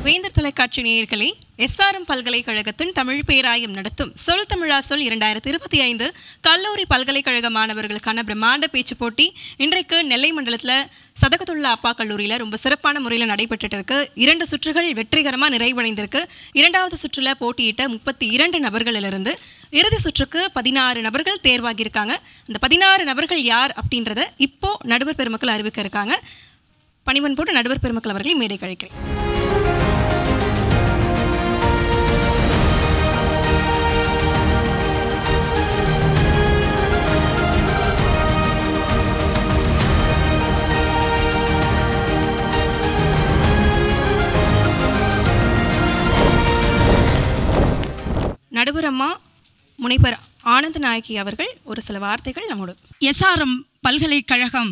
வேந்தர் தொலைக்காட்சி நேயர்களே, எஸ்ஆர்எம் பல்கலைக்கழகத்தின் தமிழ் பேராயம் நடத்தும் சொல் தமிழா சொல் 2025 கல்லூரி பல்கலைக்கழக மாணவர்களுக்கான பிரம்மாண்ட பேச்சு போட்டி இன்றைக்கு நெல்லை மண்டலத்தில் சதகத்துல்லா அப்பா கல்லூரியில் ரொம்ப சிறப்பான முறையில் நடைபெற்றுட்டு இருக்கு. 2 சுற்றுகள் வெற்றிகரமாக நிறைவடைந்திருக்கு. 2வது சுற்றில் போட்டியிட்ட 32 நபர்களிலிருந்து இறுதி சுற்றுக்கு 16 நபர்கள் தேர்வாகியிருக்காங்க. அந்த 16 நபர்கள் யார் அப்படின்றத இப்போ நடுவர் பெருமக்கள் அறிவிக்க இருக்காங்க. பணிவன் போட்டு நடுவர் பெருமக்கள் அவர்களை மேடை கழிக்கிறேன். நடுவர் அம்மா முனைவர் ஆனந்த நாயகி அவர்கள் ஒரு சில வார்த்தைகள் நம்மோடு. எஸ்ஆர்எம் பல்கலைக்கழகம்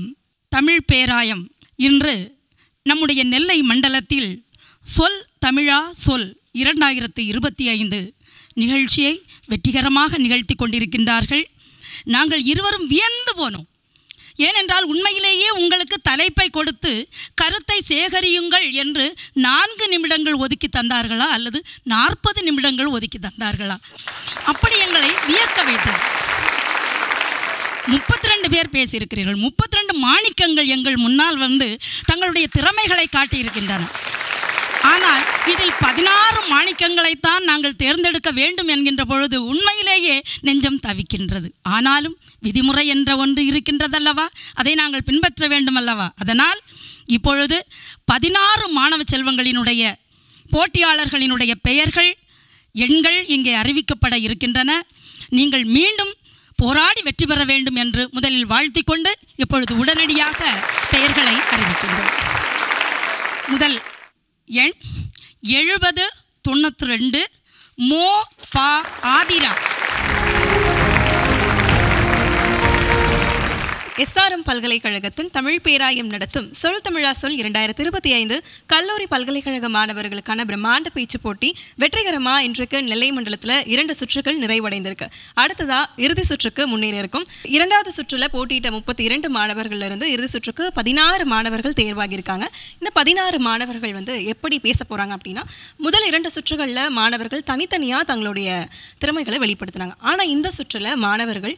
தமிழ் பேராயம் இன்று நம்முடைய நெல்லை மண்டலத்தில் சொல் தமிழா சொல் 2025 நிகழ்ச்சியை வெற்றிகரமாக நிகழ்த்தி கொண்டிருக்கின்றார்கள். நாங்கள் இருவரும் வியந்து போனோம். ஏனென்றால் உண்மையிலேயே உங்களுக்கு தலைப்பை கொடுத்து கருத்தை சேகரியுங்கள் என்று 4 நிமிடங்கள் ஒதுக்கி தந்தார்களா அல்லது 40 நிமிடங்கள் ஒதுக்கி தந்தார்களா? அப்படி எங்களை வியக்க வைத்தது. 32 பேர் பேசியிருக்கிறீர்கள். 32 மாணிக்கங்கள் எங்கள் முன்னால் வந்து தங்களுடைய திறமைகளை காட்டியிருக்கின்றன. ஆனால் இதில் 16 மாணிக்கங்களைத்தான் நாங்கள் தேர்ந்தெடுக்க வேண்டும் என்கின்ற பொழுது உண்மையிலேயே நெஞ்சம் தவிக்கின்றது. ஆனாலும் விதிமுறை என்ற ஒன்று இருக்கின்றதல்லவா, அதை நாங்கள் பின்பற்ற வேண்டும் அல்லவா? அதனால் இப்பொழுது 16 மாணவ செல்வங்களினுடைய போட்டியாளர்களினுடைய பெயர்கள் எண்கள் இங்கே அறிவிக்கப்பட இருக்கின்றன. நீங்கள் மீண்டும் போராடி வெற்றி பெற வேண்டும் என்று முதலில் வாழ்த்திக் கொண்டு இப்பொழுது உடனடியாக பெயர்களை அறிவிக்கின்றோம். முதல் எண் 7092 மோ பா ஆதிரா. எஸ்ஆர்எம் பல்கலைக்கழகத்தின் தமிழ் பேராயம் நடத்தும் சொல் தமிழா சொல் 2025 கல்லூரி பல்கலைக்கழக மாணவர்களுக்கான பிரம்மாண்ட பேச்சு போட்டி வெற்றிகரமாக இன்றைக்கு நெல்லை மண்டலத்தில் 2 சுற்றுகள் நிறைவடைந்திருக்கு. அடுத்ததா இறுதி சுற்றுக்கு முன்னேறி இருக்கும். 2வது சுற்றுல போட்டியிட்ட 32 மாணவர்களிலிருந்து இறுதி சுற்றுக்கு 16 மாணவர்கள் தேர்வாகியிருக்காங்க. இந்த 16 மாணவர்கள் வந்து எப்படி பேச போகிறாங்க அப்படின்னா, முதல் 2 சுற்றுகளில் மாணவர்கள் தனித்தனியாக தங்களுடைய திறமைகளை வெளிப்படுத்தினாங்க. ஆனால் இந்த சுற்றில் மாணவர்கள்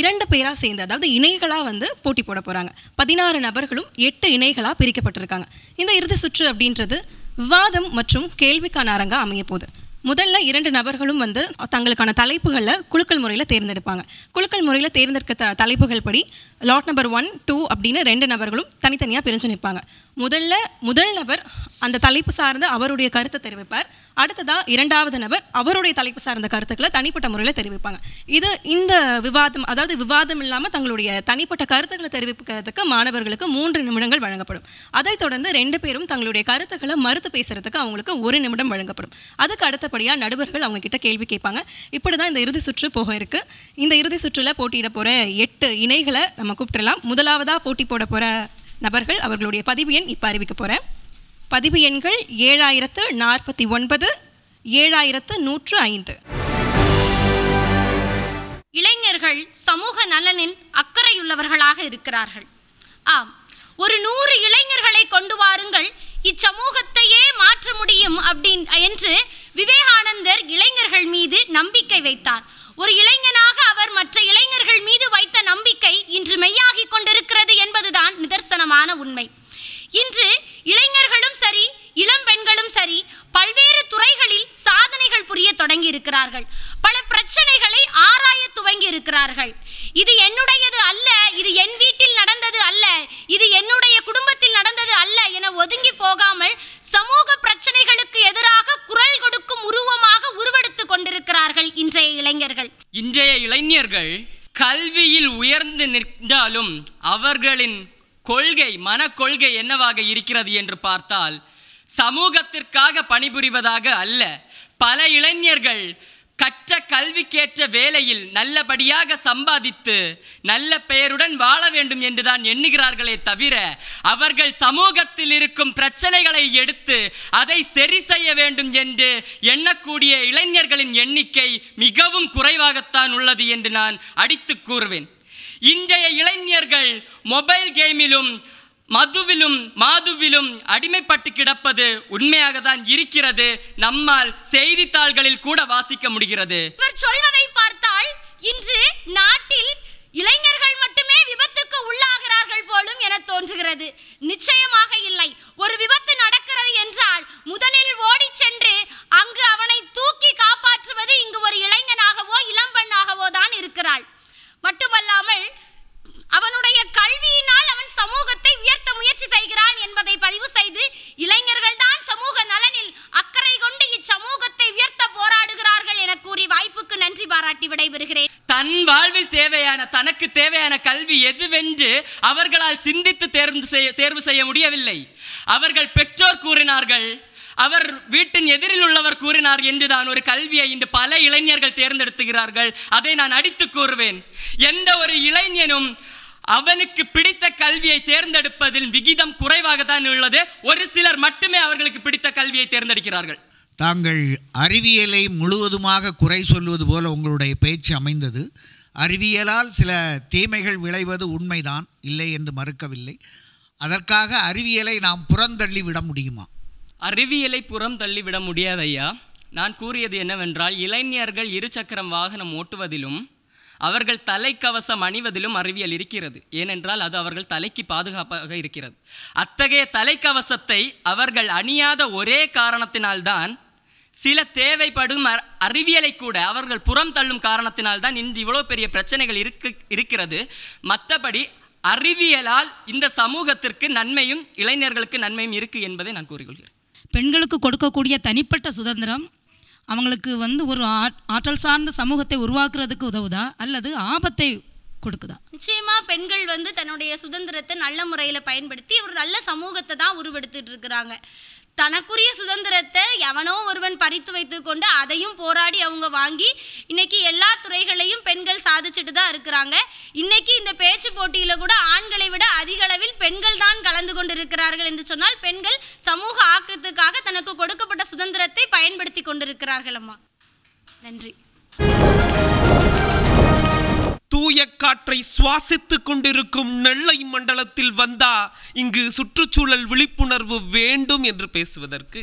2 பேராக சேர்ந்து, அதாவது இணைகளாக வந்து போட்டி போட போகிறாங்க. 16 நபர்களும் 8 இணைகளாக பிரிக்கப்பட்டிருக்காங்க. இந்த இறுதி சுற்று அப்படின்றது விவாதம் மற்றும் கேள்விக்கான அரங்காக அமைய போகுது. முதல்ல 2 நபர்களும் வந்து தங்களுக்கான தலைப்புகளில் குலுக்கல் முறையில் தேர்ந்தெடுப்பாங்க. குலுக்கல் முறையில் தேர்ந்தெடுக்க தலைப்புகள் படி லாட் நம்பர் 1, 2 அப்படின்னு 2 நபர்களும் தனித்தனியாக பிரிஞ்சு நிற்பாங்க. முதல் நபர் அந்த தலைப்பு சார்ந்த அவருடைய கருத்தை தெரிவிப்பார். அடுத்ததாக 2வது நபர் அவருடைய தலைப்பு சார்ந்த கருத்துக்களை தனிப்பட்ட முறையில் தெரிவிப்பாங்க. இந்த விவாதம், அதாவது விவாதம் இல்லாமல் தங்களுடைய தனிப்பட்ட கருத்துக்களை தெரிவிக்கிறதுக்கு மாணவர்களுக்கு 3 நிமிடங்கள் வழங்கப்படும். அதைத் தொடர்ந்து 2 பேரும் தங்களுடைய கருத்துக்களை மறுத்து பேசுறதுக்கு அவங்களுக்கு 1 நிமிடம் வழங்கப்படும். அதுக்கு அடுத்தபடியாக நடுவர்கள் அவங்க கிட்ட கேள்வி கேட்பாங்க. இப்படி தான் இந்த இறுதி சுற்று போக இருக்கு. இந்த இறுதி சுற்றில் போட்டியிட போகிற 8 இணைகளை நம்ம கூப்பிட்டுலாம். முதலாவதாக போட்டி போட போகிற நபர்கள் அவர்களுடைய பதிவு எண் இப்போ அறிவிக்க போகிறேன். பதிவு எண்கள் 7049, 7105. இளைஞர்கள் சமூக நலனில் அக்கறையுள்ளவர்களாக இருக்கிறார்கள். ஆம், ஒரு 100 இளைஞர்களை கொண்டு வாருங்கள், இச்சமூகத்தையே மாற்ற முடியும் என்று விவேகானந்தர் இளைஞர்கள் மீது நம்பிக்கை வைத்தார். ஒரு இளைஞனாக அவர் மற்ற இளைஞர்கள் மீது வைத்த நம்பிக்கை இன்று மெய்யாகி கொண்டிருக்கிறது என்பதுதான் நிதர்சனமான உண்மை. இன்று இளைஞர்களும் சரி, இளம் பெண்களும் சரி, பல்வேறு துறைகளில் சாதனைகள் புரிய தொடங்கி இருக்கிறார்கள். பல பிரச்சனைகளை ஆராய துவங்கி இருக்கிறார்கள். இது என்னுடையது அல்ல, இது என் வீட்டில் நடந்தது அல்ல, இது என்னுடைய குடும்பத்தில் நடந்தது அல்ல என ஒதுங்கி போகாமல் சமூக பிரச்சனைகளுக்கு எதிராக குரல் கொடுக்கும் உருவமாக உருவெடுத்து கொண்டிருக்கிறார்கள் இன்றைய இளைஞர்கள். இன்றைய இளைஞர்கள் கல்வியில் உயர்ந்து நின்றாலும் அவர்களின் மனக்கொள்கை என்னவாக இருக்கிறது என்று பார்த்தால், சமூகத்திற்காக பணிபுரிவதாக அல்ல. பல இளைஞர்கள் கற்ற கல்விக்கேற்ற வேலையில் நல்லபடியாக சம்பாதித்து நல்ல பெயருடன் வாழ வேண்டும் என்றுதான் எண்ணுகிறார்களே தவிர, அவர்கள் சமூகத்தில் இருக்கும் பிரச்சனைகளை எடுத்து அதை சரி செய்ய வேண்டும் என்று எண்ணக்கூடிய இளைஞர்களின் எண்ணிக்கை மிகவும் குறைவாகத்தான் உள்ளது என்று நான் அடித்து கூறுவேன். இன்றைய இளைஞர்கள் மொபைல் கேமிலும் மதுவிலும் மாதுவிலும் அடிமைப்பட்டு கிடப்பது உண்மையாக தான் இருக்கிறது. நம்மால் செய்தித்தாள்களில் கூட வாசிக்க முடிகிறது. இவர் சொல்வதை பார்த்தால் இன்று நாட்டில் இளைஞர்கள் மட்டுமே விபத்துக்கு உள்ளாகிறார்கள் போலும் என தோன்றுகிறது. நிச்சயமாக இல்லை. ஒரு விபத்து நடக்கிறது என்றால் முதலில் ஓடி சென்று அங்கு அவனை தூக்கி காப்பாற்றுவது இங்கு ஒரு இளைஞனாகவோ இளம்பெண்ணாகவோ தான் இருக்கிறாள். மட்டுமல்லாமல் அவனுடைய கல்வியினால் அவன் சமூகத்தை உயர்த்த முயற்சி செய்கிறான் என்பதை பதிவு செய்து இளைஞர்கள் தான் சமூக நலனில் அக்கறை கொண்டு இச்சமூகத்தை உயர்த்த போராடுகிறார்கள் என கூறி வாய்ப்புக்கு நன்றி பாராட்டி விடைபெறுகிறேன். தன் வாழ்வில் தனக்கு தேவையான கல்வி எதுவென்று அவர்களால் சிந்தித்து தேர்வு செய்ய முடியவில்லை. அவர்கள் பெற்றோர் கூறினார்கள், அவர் வீட்டின் எதிரில் உள்ளவர் கூறினார் என்றுதான் ஒரு கல்வியை இன்று பல இளைஞர்கள் தேர்ந்தெடுத்துகிறார்கள். அதை நான் அடித்து கூறுவேன். எந்த ஒரு இளைஞனும் அவனுக்கு பிடித்த கல்வியை தேர்ந்தெடுப்பதில் விகிதம் குறைவாக தான் உள்ளது. ஒரு சிலர் மட்டுமே அவர்களுக்கு பிடித்த கல்வியை தேர்ந்தெடுக்கிறார்கள். தாங்கள் அறிவியலை முழுவதுமாக குறை சொல்வது போல உங்களுடைய பேச்சு அமைந்தது. அறிவியலால் சில தீமைகள் விளைவது உண்மைதான், இல்லை என்று மறுக்கவில்லை. அதற்காக அறிவியலை நாம் புறந்தள்ளி விட முடியுமா? அறிவியலை புறம் தள்ளிவிட முடியாது ஐயா. நான் கூறியது என்னவென்றால், இளைஞர்கள் இருசக்கரம் வாகனம் ஓட்டுவதிலும் அவர்கள் தலைக்கவசம் அணிவதிலும் அறிவியல் இருக்கிறது. ஏனென்றால் அது அவர்கள் தலைக்கு பாதுகாப்பாக இருக்கிறது. அத்தகைய தலைக்கவசத்தை அவர்கள் அணியாத ஒரே காரணத்தினால்தான், சில தேவைப்படும் அறிவியலை கூட அவர்கள் புறம் தள்ளும் காரணத்தினால்தான் இன்று இவ்வளோ பெரிய பிரச்சனைகள் இருக்கிறது. மற்றபடி அறிவியலால் இந்த சமூகத்திற்கு நன்மையும் இளைஞர்களுக்கு நன்மையும் இருக்கு என்பதை நான் கூறிக்கொள்கிறேன். பெண்களுக்கு கொடுக்கக்கூடிய தனிப்பட்ட சுதந்திரம் அவங்களுக்கு ஒரு ஆற்றல் சார்ந்த சமூகத்தை உருவாக்குறதுக்கு உதவுதா அல்லது ஆபத்தை கொடுக்குதா? நிச்சயமா பெண்கள் தன்னுடைய சுதந்திரத்தை நல்ல முறையில் பயன்படுத்தி ஒரு நல்ல சமூகத்தை தான் உருவெடுத்துட்டு இருக்கிறாங்க. தனக்குரிய சுதந்திரத்தை எவனோ ஒருவன் பறித்து வைத்து கொண்டு அதையும் போராடி அவங்க வாங்கி இன்னைக்கு எல்லா துறைகளையும் பெண்கள் சாதிச்சுட்டு தான் இருக்கிறாங்க. இன்னைக்கு இந்த பேச்சு போட்டியில கூட ஆண்களை விட அதிக அளவில் பெண்கள் தான் கலந்து கொண்டு இருக்கிறார்கள் என்று சொன்னால் பெண்கள் சமூக ஆக்கத்துக்காக தனக்கு கொடுக்கப்பட்ட சுதந்திரத்தை பயன்படுத்தி கொண்டிருக்கிறார்கள். அம்மா நன்றி. தூய காற்றை சுவாசித்துக் கொண்டிருக்கும் நெல்லை மண்டலத்தில் வந்தா இங்கு சுற்றுச்சூழல் விழிப்புணர்வு வேண்டும் என்று பேசுவதற்கு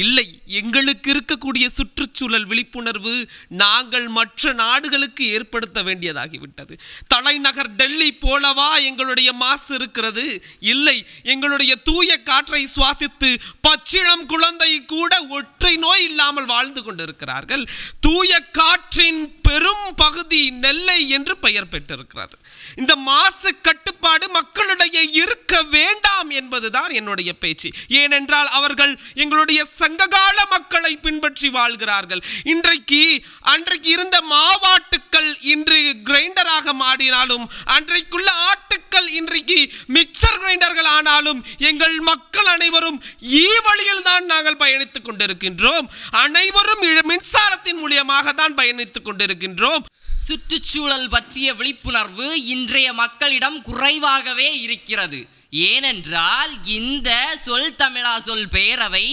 இல்லை. எங்களுக்கு இருக்கக்கூடிய சுற்றுச்சூழல் விழிப்புணர்வு நாங்கள் மற்ற நாடுகளுக்கு ஏற்படுத்த வேண்டியதாகிவிட்டது. தலைநகர் டெல்லி போலவா எங்களுடைய மாசு இருக்கிறது? இல்லை. எங்களுடைய தூய காற்றை சுவாசித்து பச்சிளம் குழந்தை கூட ஒற்றை நோய் இல்லாமல் வாழ்ந்து கொண்டிருக்கிறார்கள். தூய காற்றின் பெரும் பகுதி நெல்லை என்று பெயர் பெற்றிருக்கிறது. இந்த மாசு கட்டுப்பாடு மக்களிடையே இருக்க வேண்டாம் என்பதுதான் என்னுடைய பேச்சு. ஏனென்றால் அவர்கள் எங்களுடைய சங்ககால மக்களை பின்பற்றி வாழ்கிறார்கள். அன்றைக்கு இருந்த மாவாட்டுக்கள் இன்று கிரைண்டராக மாறினாலும், அன்றைக்குள்ள ஆட்டுக்கள் இன்றைக்கு மிக்சர் கிரைண்டர்கள் ஆனாலும் எங்கள் மக்கள் அனைவரும் வழியில் தான் நாங்கள் பயணித்துக் கொண்டிருக்கின்றோம். அனைவரும் மின்சாரத்தின் மூலியமாக தான் பயணித்துக் கொண்டிருக்கின்றோம். சுற்றுச்சூழல் பற்றிய விழிப்புணர்வு இன்றைய மக்களிடம் குறைவாகவே இருக்கிறது. ஏனென்றால் இந்த சொல் தமிழா சொல் பேரவை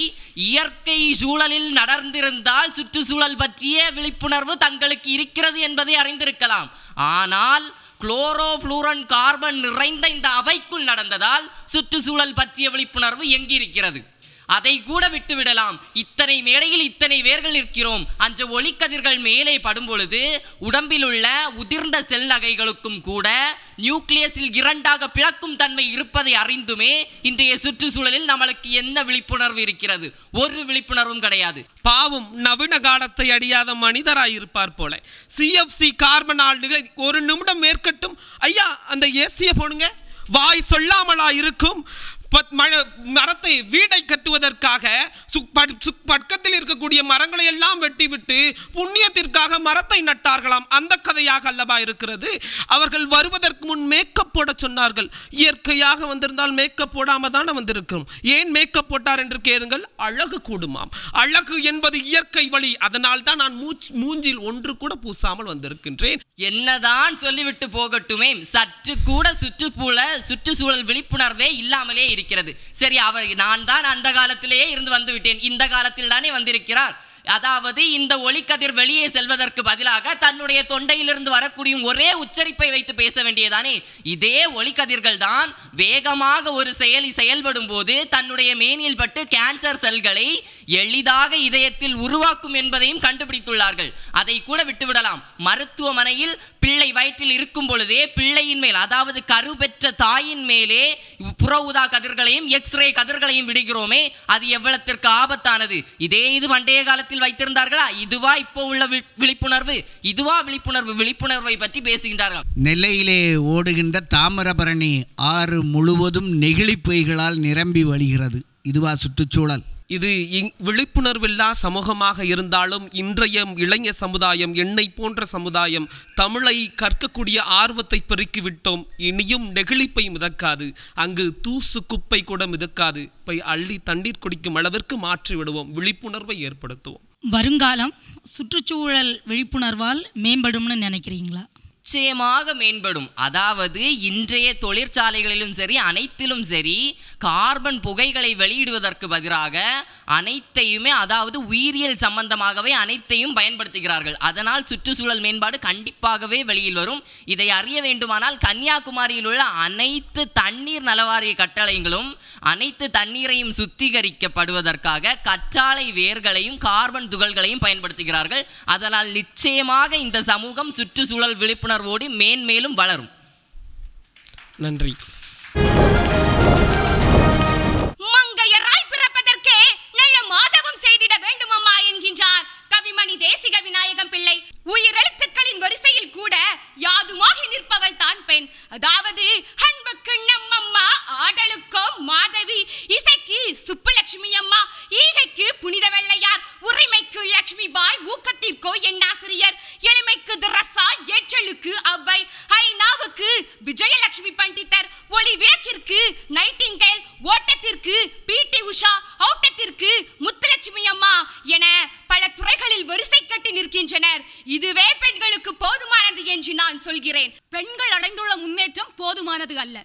இயற்கை சூழலில் நடந்திருந்தால் சுற்றுச்சூழல் பற்றிய விழிப்புணர்வு தங்களுக்கு இருக்கிறது என்பதை அறிந்திருக்கலாம். ஆனால் குளோரோஃப்ளூரன் கார்பன் நிறைந்த இந்த அவைக்குள் நடந்ததால் சுற்றுச்சூழல் பற்றிய விழிப்புணர்வு எங்கிருக்கிறது? அதை கூட விட்டுவிடலாம். இத்தனை மேடையில் இத்தனை பேர்கள் இருக்கிறோம். அந்த ஒளிக்கதிர்கள் மேலே படும் பொழுது உடம்பில் உள்ள உதிர்ந்த செல் நகைகளுக்கும் கூட நியூக்ளியஸில் இரண்டாக பிளக்கும் தன்மை இருப்பதை அறிந்துமே இன்றைய சுற்றுச்சூழலில் நம்மளுக்கு என்ன விழிப்புணர்வு இருக்கிறது? ஒரு விழிப்புணர்வும் கிடையாது. பாவம் நவீன காலத்தை அடியாத மனிதராய் இருப்பார் போல. சிஎஃப்சி கார்பன் ஆல்டிகளை ஒரு நிமிடம் மேற்கட்டும். ஐயா அந்த ஏசியை போடுங்க. வாய் சொல்லாமலா இருக்கும்? மரத்தை வீடை கட்டுவதற்காக பக்கத்தில் இருக்கக்கூடிய மரங்களை எல்லாம் வெட்டிவிட்டு புண்ணியத்திற்காக மரத்தை நட்டார்களாம். அந்த கதையாக அல்லவா இருக்கிறது? அவர்கள் வருவதற்கு முன் மேக்கப் போட சொன்னார்கள். இயற்கையாக வந்திருந்தால் மேக்கப் போடாம தானே வந்திருக்கும். ஏன் மேக்கப் போட்டார் என்று கேளுங்கள். அழகு கூடுமாம். அழகு என்பது இயற்கை வழி. அதனால் தான் நான் மூஞ்சில் ஒன்று கூட பூசாமல் வந்திருக்கின்றேன். என்னதான் சொல்லிவிட்டு போகட்டுமே, சற்று கூட சுற்றுச்சூழல் விழிப்புணர்வே இல்லாமலே இருக்கிறது. சரி, நான் தான் அந்த காலத்திலேயே இருந்து வந்து விட்டேன், இந்த காலத்தில் தானே வந்திருக்கிறார். அதாவது இந்த ஒளிக்கதிர் வெளியே செல்வதற்கு பதிலாக தன்னுடைய தொண்டையிலிருந்து வரக்கூடிய ஒரே உச்சரிப்பை வைத்து பேச வேண்டியதானே? இதே ஒளிக்கதிர்கள் தான் வேகமாக ஒரு செயலி செயல்படும் போது தன்னுடைய மேனியில் பட்டு கேன்சர் செல்களை எளிதாக இதயத்தில் உருவாக்கும் என்பதையும் கண்டுபிடித்துள்ளார்கள். அதை கூட விட்டுவிடலாம். மருத்துவமனையில் பிள்ளை வயிற்றில் இருக்கும் பொழுதே பிள்ளையின் மேல், அதாவது கரு பெற்ற தாயின் மேலே புற ஊதா கதிர்களையும் எக்ஸ்ரே கதிர்களையும் விடுகிறோமே, அது எவ்வளத்திற்கு ஆபத்தானது? இதே இது பண்டைய காலத்தில் வைத்திருந்தார்களா? இதுவா இப்போ உள்ள விழிப்புணர்வு? இதுவா விழிப்புணர்வை பற்றி பேசுகின்றார்கள். நெல்லையிலே ஓடுகின்ற தாமிரபரணி ஆறு முழுவதும் நெகிழி பொய்களால் நிரம்பி வழிகிறது. இதுவா சுற்றுச்சூழல்? இது விழிப்புணர்வில்லா சமூகமாக இருந்தாலும் இன்றைய இளைஞர் சமுதாயம், என்னை போன்ற சமுதாயம் தமிழை கற்கக்கூடிய ஆர்வத்தை பெருக்கிவிட்டோம். இனியும் நெகிழிப்பை மிதக்காது, அங்கு தூசு குப்பை கூட மிதக்காது. பை அள்ளி தண்ணீர் குடிக்கும் அளவிற்கு மாற்றி விடுவோம். விழிப்புணர்வை ஏற்படுத்துவோம். வருங்காலம் சுற்றுச்சூழல் விழிப்புணர்வால் மேம்படும்னு நினைக்கிறீங்களா? நிச்சயமாக மேம்படும். அதாவது இன்றைய தொழிற்சாலைகளிலும் சரி, அனைத்திலும் சரி, கார்பன் புகைகளை வெளியிடுவதற்கு பதிலாக அனைத்தையுமே, அதாவது உயிரியல் சம்பந்தமாகவே அனைத்தையும் பயன்படுத்துகிறார்கள். அதனால் சுற்றுச்சூழல் மேம்பாடு கண்டிப்பாகவே வெளியில் வரும். இதை அறிய வேண்டுமானால் கன்னியாகுமரியில் உள்ள அனைத்து தண்ணீர் நலவாரிய கட்டளைகளும் அனைத்து தண்ணீரையும் சுத்திகரிக்கப்படுவதற்காக கற்றாழை வேர்களையும் கார்பன் துகள்களையும் பயன்படுத்துகிறார்கள். அதனால் நிச்சயமாக இந்த சமூகம் சுற்றுச்சூழல் விழிப்புணர்வோடு மேன்மேலும் வளரும். நன்றி. மங்கையராய் பிறப்பதற்கே நல்ல மாதவம் செய்திட வேண்டுமம்மா என்கின்றார் கவிமணி தேசிக விநாயகம் பிள்ளை. உயிரெழுத்துக்களின் வரிசையில் கூட யாதுமாகி நிற்பவள் தான் பெண். அதாவது அன்புக்கு நம்மம்மா, ஆடலுக்கோ மாதவி, இசைக்கு சுப்புலட்சுமி அம்மா, ஈகைக்கு புனித வெள்ளையார், உரிமைக்கு லட்சுமி பாய், ஊக்கத்திற்கோ என்னாசிரியர், எளிமைக்கு திரசா, ஏற்றலுக்கு அவ்வை, ஐநாவுக்கு விஜயலட்சுமி பண்டிதர், ஒளி விளக்கிற்கு நைட்டிங்கேல், ஓட்டத்திற்கு பிடி உஷா, ஓட்டத்திற்கு முத்துலட்சுமி அம்மா என பல துறைகளில் வரிசை கட்டி நிற்கின்றனர். இதுவே பெண்களுக்கு போதுமானது என்று நான் சொல்கிறேன். பெண்கள் அடைந்துள்ள முன்னேற்றம் போதுமானது அல்ல.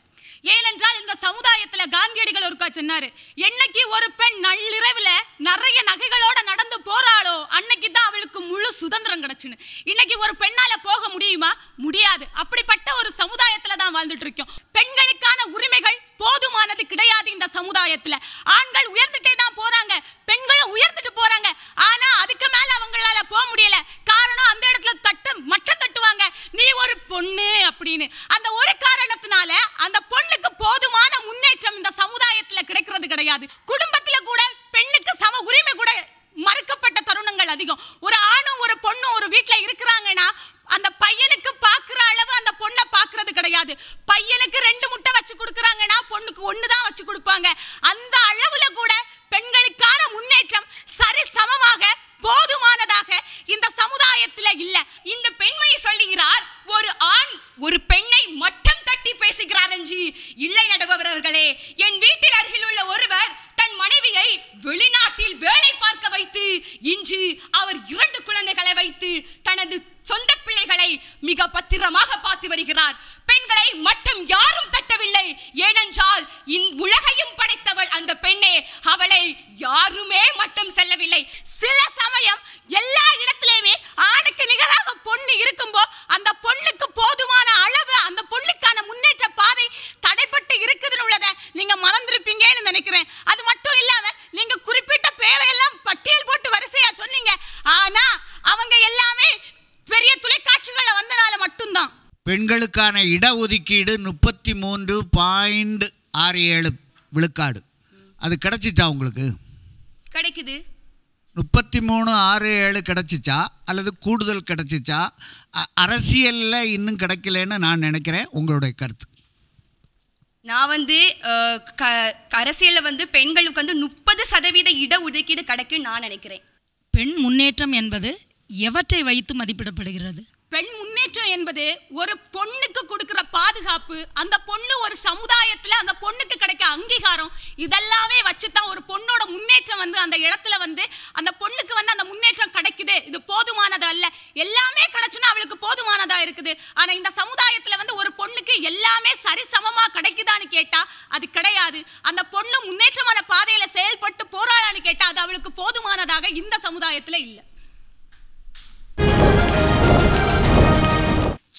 ஏனென்றால் இந்த சமுதாயத்துல காந்தியடிகள் ஒருக்கா சொன்னாரு, என்னைக்கு ஒரு பெண் நள்ளிரவுல நிறைய நகைகளோட நடந்து போறாளோ அன்னைக்கு தான் அவளுக்கு முழு சுதந்திரம் கிடைச்சுன்னு. இன்னைக்கு ஒரு பெண்ணால போக முடியுமா? முடியாது. அப்படிப்பட்ட ஒரு சமுதாயத்துல தான் வாழ்ந்துட்டு இருக்கோம். பெண்களுக்கான உரிமைகள் போதுமானது கிடையாது இந்த சமுதாயத்துல. ஆண்கள் உயர்ந்துட்டே தான் போறாங்க, பெண்களும் உயர்ந்துட்டு போறாங்க. ஆனா அதுக்கு மேல அவங்களால போக முடியல. காரணம், அந்த இடத்துல மட்டம் தட்டுவாங்க, நீ ஒரு பொண்ணு அப்படின்னு. அந்த ஒரு காரணத்தினால அந்த பொண்ணுக்கு போதுமான முன்னேற்றம் இந்த சமுதாயத்துல கிடைக்கிறது கிடையாது. குடும்பத்துல கூட பெண்ணுக்கு சம உரிமை கூட மறுக்கப்பட்ட தருணங்கள் அதிகம். ஒரு ஆணும் ஒரு பொண்ணும் ஒரு வீட்டுல இருக்கிறாங்கன்னா அந்த பையனுக்கு பாக்குற அளவு அந்த பொண்ணை பாக்குறது கிடையாது. பையனுக்கு 2 முட்டை வச்சு கொடுக்கறாங்கன்னா பொண்ணுக்கு 1 தான் வச்சு கொடுப்பாங்க. அந்த அளவுல கூட பெண்களுக்கான முன்னேற்றம் சரி சமமாக போதுமானதாக இந்த சமுதாயத்துல இல்ல. இந்த பெண்மையை சொல்லுகிறார் ஒரு ஆண் ஒரு பெண்ணை மட்டம் தட்டி பேசுகிறார் என்று. இல்லை நடுபவர்களே, என் வீட்டில் அருகில் உள்ள ஒருவர் தன் மனைவியை வெளிநாட்டில் வேலை பார்க்க வைத்து இன்று அவர் 2 குழந்தைகளை வைத்து தனது சொந்த பிள்ளைகளை மிக பத்திரமாக பார்த்து வருகிறார். பெண்களை மட்டும் யாரும் தட்டவில்லை. ஏனென்றால் உலகையும் படைத்தவள் அந்த பெண்ணே. அவளை யாருமே மட்டும் செல்லவில்லை. சில சமயம் எல்லா இடத்திலுமே ஆணுக்கு நிகராக பொண்ணு இருக்கும்போ அந்த பொண்ணுக்கு போதுமான அளவு அந்த பொண்ணுக்கான முன்னேற்ற பாதை தடைப்பட்டு இருக்குதுன்னு உள்ளதை நீங்க மறந்துருப்பீங்கன்னு நினைக்கிறேன். அது மட்டும் இல்லாம நீங்க குறிப்பிட்ட பேரையெல்லாம் பட்டியல் போட்டு வரிசையா சொன்னீங்க. ஆனா அவங்க எல்லாமே பெரிய தொலைக்காட்சிகளை வந்தனால மட்டும்தான். பெண்களுக்கான இடஒதுக்கீடு 33.67 விழுக்காடு அது கிடைச்சிச்சா உங்களுக்கு? கிடைக்குது. 33.67 கிடைச்சிச்சா அல்லது கூடுதல் கிடைச்சிச்சா? அரசியல்ல இன்னும் கிடைக்கலன்னு நான் நினைக்கிறேன். உங்களுடைய கருத்து? நான் அரசியல்ல பெண்களுக்கு 30% இடஒதுக்கீடு கிடைக்கும் நான் நினைக்கிறேன். பெண் முன்னேற்றம் என்பது எவற்றை வைத்து மதிப்பிடப்படுகிறது? பெண் முன்னேற்றம் என்பது ஒரு பொண்ணுக்கு கொடுக்கிற பாதுகாப்பு, அந்த பொண்ணு ஒரு சமுதாயத்துல அந்த பொண்ணுக்கு கிடைக்க அங்கீகாரம், இதெல்லாமே வச்சுதான் ஒரு பொண்ணோட முன்னேற்றம் அந்த இடத்துல அந்த பொண்ணுக்கு அந்த முன்னேற்றம் கிடைக்குது. இது போதுமானது அல்ல. எல்லாமே கிடைச்சுன்னா அவளுக்கு போதுமானதா இருக்குது. ஆனா இந்த சமுதாயத்துல ஒரு பொண்ணுக்கு எல்லாமே சரிசமமா கிடைக்குதான்னு கேட்டா அது கிடையாது. அந்த பொண்ணு முன்னேற்றமான பாதையில செயல்பட்டு போராடான்னு கேட்டா அது அவளுக்கு போதுமானதாக இந்த சமுதாயத்துல இல்லை.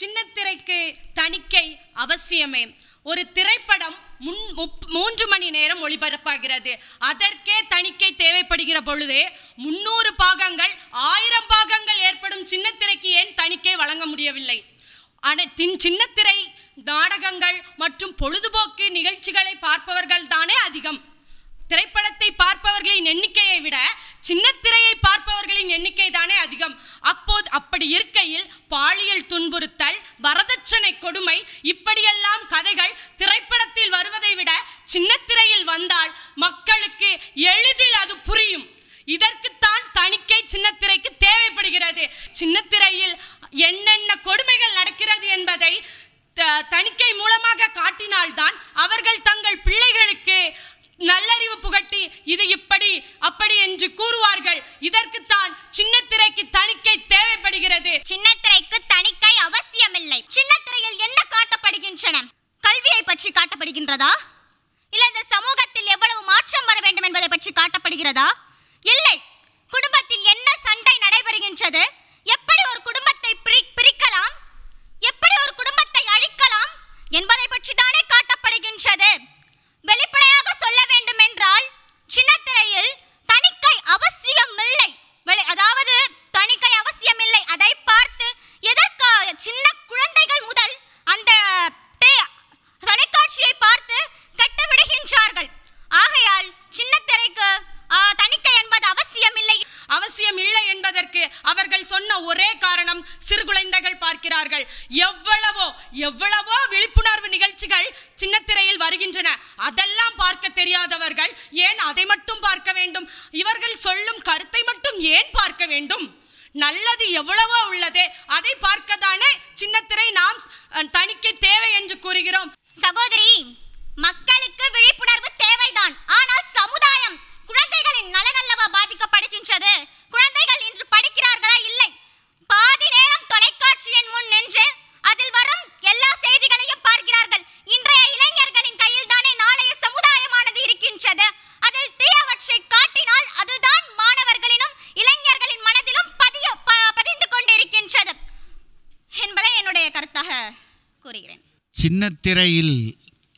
சின்னத்திரைக்கு தணிக்கை அவசியமே. ஒரு திரைப்படம் 3 மணி நேரம் ஒளிபரப்பாகிறது. அதற்கே தணிக்கை தேவைப்படுகிற பொழுதே 300 பாகங்கள் 1000 பாகங்கள் ஏற்படும் சின்னத்திரைக்கு ஏன் தணிக்கை வழங்க முடியவில்லை? சின்னத்திரை நாடகங்கள் மற்றும் பொழுதுபோக்கு நிகழ்ச்சிகளை பார்ப்பவர்கள் தானே அதிகம். திரைப்படத்தை பார்ப்பவர்களின் எண்ணிக்கையை விட சின்னத்திரையை பார்ப்பவர்களின் எண்ணிக்கை தானே அதிகம். அப்படி இருக்கையில் பாலியல் துன்புறுத்தல், வரதட்சணை கொடுமை இப்படியெல்லாம் கதைகள் திரைப்படத்தில் வருவதை விட சின்னத்திரையில் வந்தால் மக்களுக்கு எளிதில் அது புரியும். இதற்குத்தான் தணிக்கை சின்னத்திரைக்கு தேவைப்படுகிறது. சின்னத்திரையில் என்னென்ன கொடுமைகள் நடக்கிறது என்பதை தணிக்கை மூலமாக காட்டினால்தான் அவர்கள் தங்கள் பிள்ளைகளுக்கு நல்லறிவு புகட்டி இது இப்படி அப்படி என்று கூறுவார்கள். இதற்குத்தான் சின்னத்திரைக்கு தணிக்கை தேவைப்படுகிறது. சின்னத்திரைக்கு தணிக்கை அவசியமில்லை. சின்னத்திரையில் என்ன காட்டப்படுகின்றன? கல்வியை பற்றி காட்டப்படுகின்றதா? இல்லை இந்த சமூகத்தில் எவ்வளவு மாற்றம் வர வேண்டும் என்பதை பற்றி காட்டப்படுகிறதா? இல்லை. குடும்பத்தில் என்ன சண்டை நடைபெறுகின்றது, எப்படி ஒரு குடும்பத்தை பிரிக்கலாம், எப்படி ஒரு குடும்பத்தை அழிக்கலாம் என்பதை பற்றி தானே காட்டப்படுகின்றது. வெளிப்படையாக சொல்ல வேண்டும் என்றால் சின்னத்திரையில் தணிக்கை அவசியமில்லை. அதாவது தணிக்கை அவசியமில்லை. அதை பார்த்து எதற்காக சின்ன குழந்தைகள் முதல் அந்த தொலைக்காட்சியை பார்த்து கெட்டு விடுகின்றார்கள். ஆகையால் சின்னத்திரைக்கு தணிக்கை என்பது அவசியமில்லை. அவசியம் இல்லை என்பதற்கு அவர்கள் சொன்ன ஒரே காரணம் சிறு குழந்தைகள் பார்க்கிறார்கள். எவ்வளவோ விழிப்புணர்வு நிகழ்ச்சிகள் சின்னத்திரையில் வருகின்றன. அதெல்லாம் பார்க்க தெரியாதவர்கள் ஏன் அதை மட்டும் பார்க்க வேண்டும்? இவர்கள் சொல்லும் கருத்தை மட்டும் ஏன் பார்க்க வேண்டும்? நல்லது எவ்வளவோ உள்ளதே, அதை பார்க்கத்தானே சின்னத்திரை நாம் தணிக்கை தேவை என்று கூறுகிறோம். சகோதரி, மக்களுக்கு விழிப்புணர்வு தேவைதான். ஆனால் சமுதாயம் குழந்தைகளின் நலனல்லவா பாதிக்கப்படுகின்றது. குழந்தைகள் இன்று படிக்கிறார்களா? இல்லை. பாதி நேரம் தொலைக்காட்சியின் முன் நின்று அதில் வரும் எல்லா செய்திகளையும் பார்க்கிறார்கள். இன்றைய இளைஞர்களின் கையில் தானே நாளைய சமுதாயமானது இருக்கின்றது. அதில் தீயவற்றை காட்டினால் அதுதான் மாணவர்களிலும் இளைஞர்களின் மனதிலும் பதிந்து கொண்டிருக்கின்றது என்பதை என்னுடைய கருத்தாக கூறுகிறேன். சின்னத்திரையில்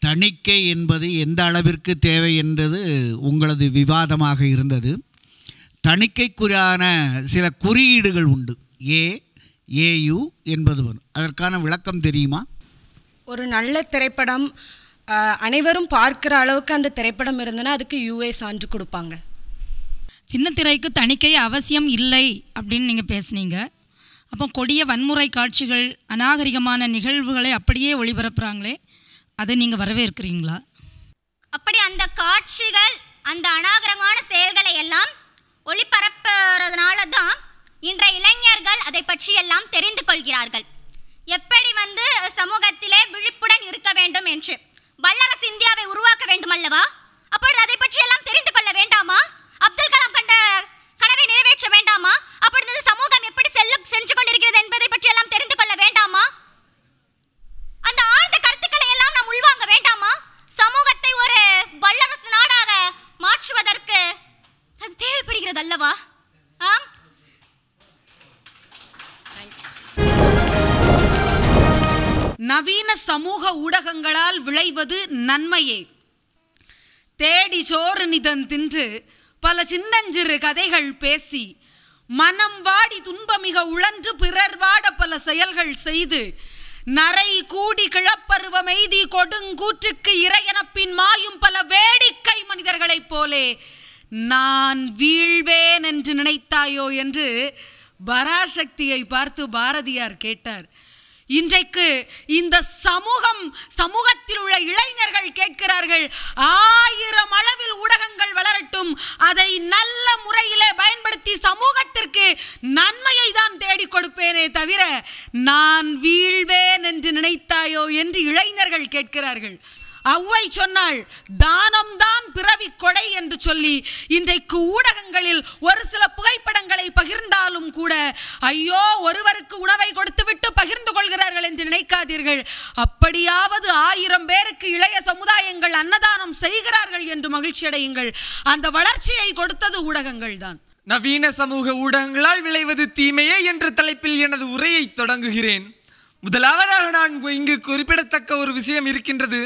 தணிக்கை என்பது எந்த அளவிற்கு தேவை என்பது உங்களது விவாதமாக இருந்தது. தணிக்கைக்குரியான சில குறியீடுகள் உண்டு. ஏயு என்பது வரும். அதற்கான விளக்கம் தெரியுமா? ஒரு நல்ல திரைப்படம் அனைவரும் பார்க்குற அளவுக்கு அந்த திரைப்படம் இருந்ததுன்னா அதுக்கு யூஏ சான்று கொடுப்பாங்க. சின்னத்திரைக்கு தணிக்கை அவசியம் இல்லை அப்படின்னு நீங்கள் பேசுனீங்க. அப்போ கொடிய வன்முறை காட்சிகள், அநாகரிகமான நிகழ்வுகளை அப்படியே ஒளிபரப்புகிறாங்களே, அதை நீங்கள் வரவேற்கிறீங்களா? அப்படி அந்த காட்சிகள், அந்த அநாகரமான செயல்களை எல்லாம் ஒளிபரப்புறதுனால தான் இன்றைய இளைஞர்கள் அதை பற்றியெல்லாம் தெரிந்து கொள்கிறார்கள். எப்படி சமூகத்திலே விழிப்புடன் இருக்க வேண்டும் என்று வல்லரசு இந்தியாவை உருவாக்க வேண்டும் அல்லவா? அப்பொழுது அதை பற்றியெல்லாம் தெரிந்து கொள்ள வேண்டாமா? அப்துல் கலாம் கண்ட கனவை நிறைவேற்ற வேண்டாமா? அப்பொழுது சமூகம் எப்படி சென்று கொண்டிருக்கிறது என்பதை பற்றியெல்லாம் தெரிந்து கொள்ள வேண்டாமா? அந்த ஆழ்ந்த கருத்துக்களை எல்லாம் நாம் உள்வாங்க வேண்டாமா? சமூகத்தை ஒரு வல்லரசு நாடாக மாற்றுவதற்கு அது தேவைப்படுகிறது அல்லவா? நவீன சமூக ஊடகங்களால் விளைவது நன்மையே. தேடி சோறு நிதன் தின்று பல சின்னஞ்சிறு கதைகள் பேசி மனம் வாடி துன்பமிக உழன்று பிறர் வாட பல செயல்கள் செய்து நரை கூடி கிளப்பருவம் எய்தி கொடுங்கூற்றுக்கு இறையனப்பின் மாயும் பல வேடிக்கை மனிதர்களைப் போலே நான் வீழ்வேன் என்று நினைத்தாயோ என்று பராசக்தியை பார்த்து பாரதியார் கேட்டார். இன்றைக்கு இந்த சமூகத்தில் உள்ள இளைஞர்கள் கேட்கிறார்கள், 1000 அளவில் ஊடகங்கள் வளரட்டும், அதை நல்ல முறையிலே பயன்படுத்தி சமூகத்திற்கு நன்மையை தான் தேடி கொடுப்பேனே தவிர நான் வீழ்வேன் என்று நினைத்தாயோ என்று இளைஞர்கள் கேட்கிறார்கள். அவ்வை சொன்னாள், தானம்தான் பிறவி கொடை என்று சொல்லி இன்றைக்கு ஊடகங்களில் ஒரு சில புகைப்படங்களை பகிர்ந்தாலும் கூட ஐயோ ஒருவருக்கு உணவை கொடுத்துவிட்டு பகிர்ந்து கொள்கிறார்கள் என்று என்று நினைக்காதீர்கள். அப்படியாவது 1000 பேருக்கு இளைய சமுதாயங்கள் அன்னதானம் செய்கிறார்கள் என்று மகிழ்ச்சி அடையுங்கள். அந்த வளர்ச்சியை கொடுத்தது ஊடகங்கள் தான். நவீன சமூக ஊடகங்களால் விளைவது தீமையே என்ற தலைப்பில் எனது உரையை தொடங்குகிறேன். முதலாவதாக நான் இங்கு குறிப்பிடத்தக்க ஒரு விஷயம் இருக்கின்றது.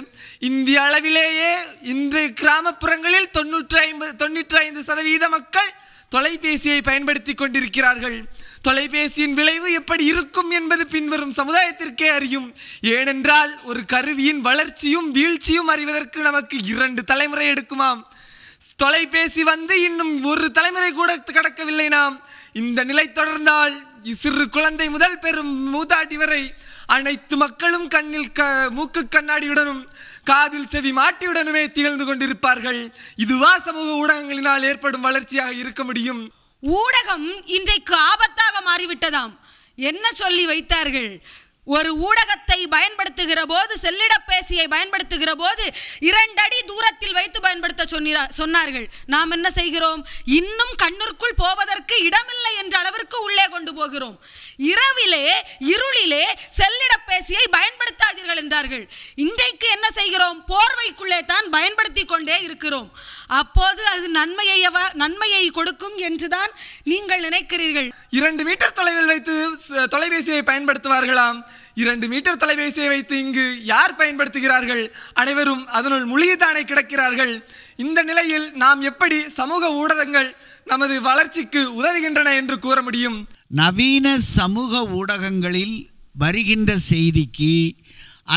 இந்திய அளவிலேயே இன்று கிராமப்புறங்களில் 95% மக்கள் தொலைபேசியை பயன்படுத்தி கொண்டிருக்கிறார்கள். தொலைபேசியின் விளைவு எப்படி இருக்கும் என்பது பின்வரும் சமுதாயத்திற்கே அறியும். ஏனென்றால் ஒரு கருவியின் வளர்ச்சியும் வீழ்ச்சியும் அறிவதற்கு நமக்கு 2 தலைமுறை எடுக்குமாம். தொலைபேசி வந்து இன்னும் ஒரு தலைமுறை கூட கடக்கவில்லை. நாம் இந்த நிலை தொடர்ந்தால் சிறு குழந்தை முதல் பெரும் மூதாட்டி வரை அனைத்து மக்களும் கண்ணில் மூக்கு கண்ணாடியுடனும் காதில் செவி மாட்டியுடனுமே திகழ்ந்து கொண்டிருப்பார்கள். இதுவா சமூக ஊடகங்களினால் ஏற்படும் வளர்ச்சியாக இருக்க முடியும்? ஊடகம் இன்றைக்கு ஆபத்தாக மாறிவிட்டதாம். என்ன சொல்லி வைத்தார்கள்? ஒரு ஊடகத்தை பயன்படுத்துகிற போது, செல்லிடப்பேசியை பயன்படுத்துகிற போது 2 அடி தூரத்தில் வைத்து பயன்படுத்த சொன்னார்கள். நாம் என்ன செய்கிறோம்? இன்னும் கண்ணிற்குள் போவதற்கு இடமில்லை என்ற அளவிற்கு உள்ளே கொண்டு போகிறோம். இரவிலே இருளிலே செல்லிடப்பேசியை பயன்படுத்தாதீர்கள் என்றார்கள். இன்றைக்கு என்ன செய்கிறோம்? போர்வைக்குள்ளே தான் பயன்படுத்தி கொண்டே இருக்கிறோம். அப்போது அது நன்மையை கொடுக்கும் என்றுதான் நீங்கள் நினைக்கிறீர்கள். 2 மீட்டர் தொலைவில் வைத்து தொலைபேசியை பயன்படுத்துவார்களாம். 2 மீட்டர் தொலைபேசியை வைத்து இங்கு யார் பயன்படுத்துகிறார்கள்? அனைவரும் அதனுள் மூழ்கித்தானே கிடக்கிறார்கள். இந்த நிலையில் நாம் எப்படி சமூக ஊடகங்கள் நமது வளர்ச்சிக்கு உதவுகின்றன என்று கூற முடியும்? நவீன சமூக ஊடகங்களில் வருகின்ற செய்திக்கு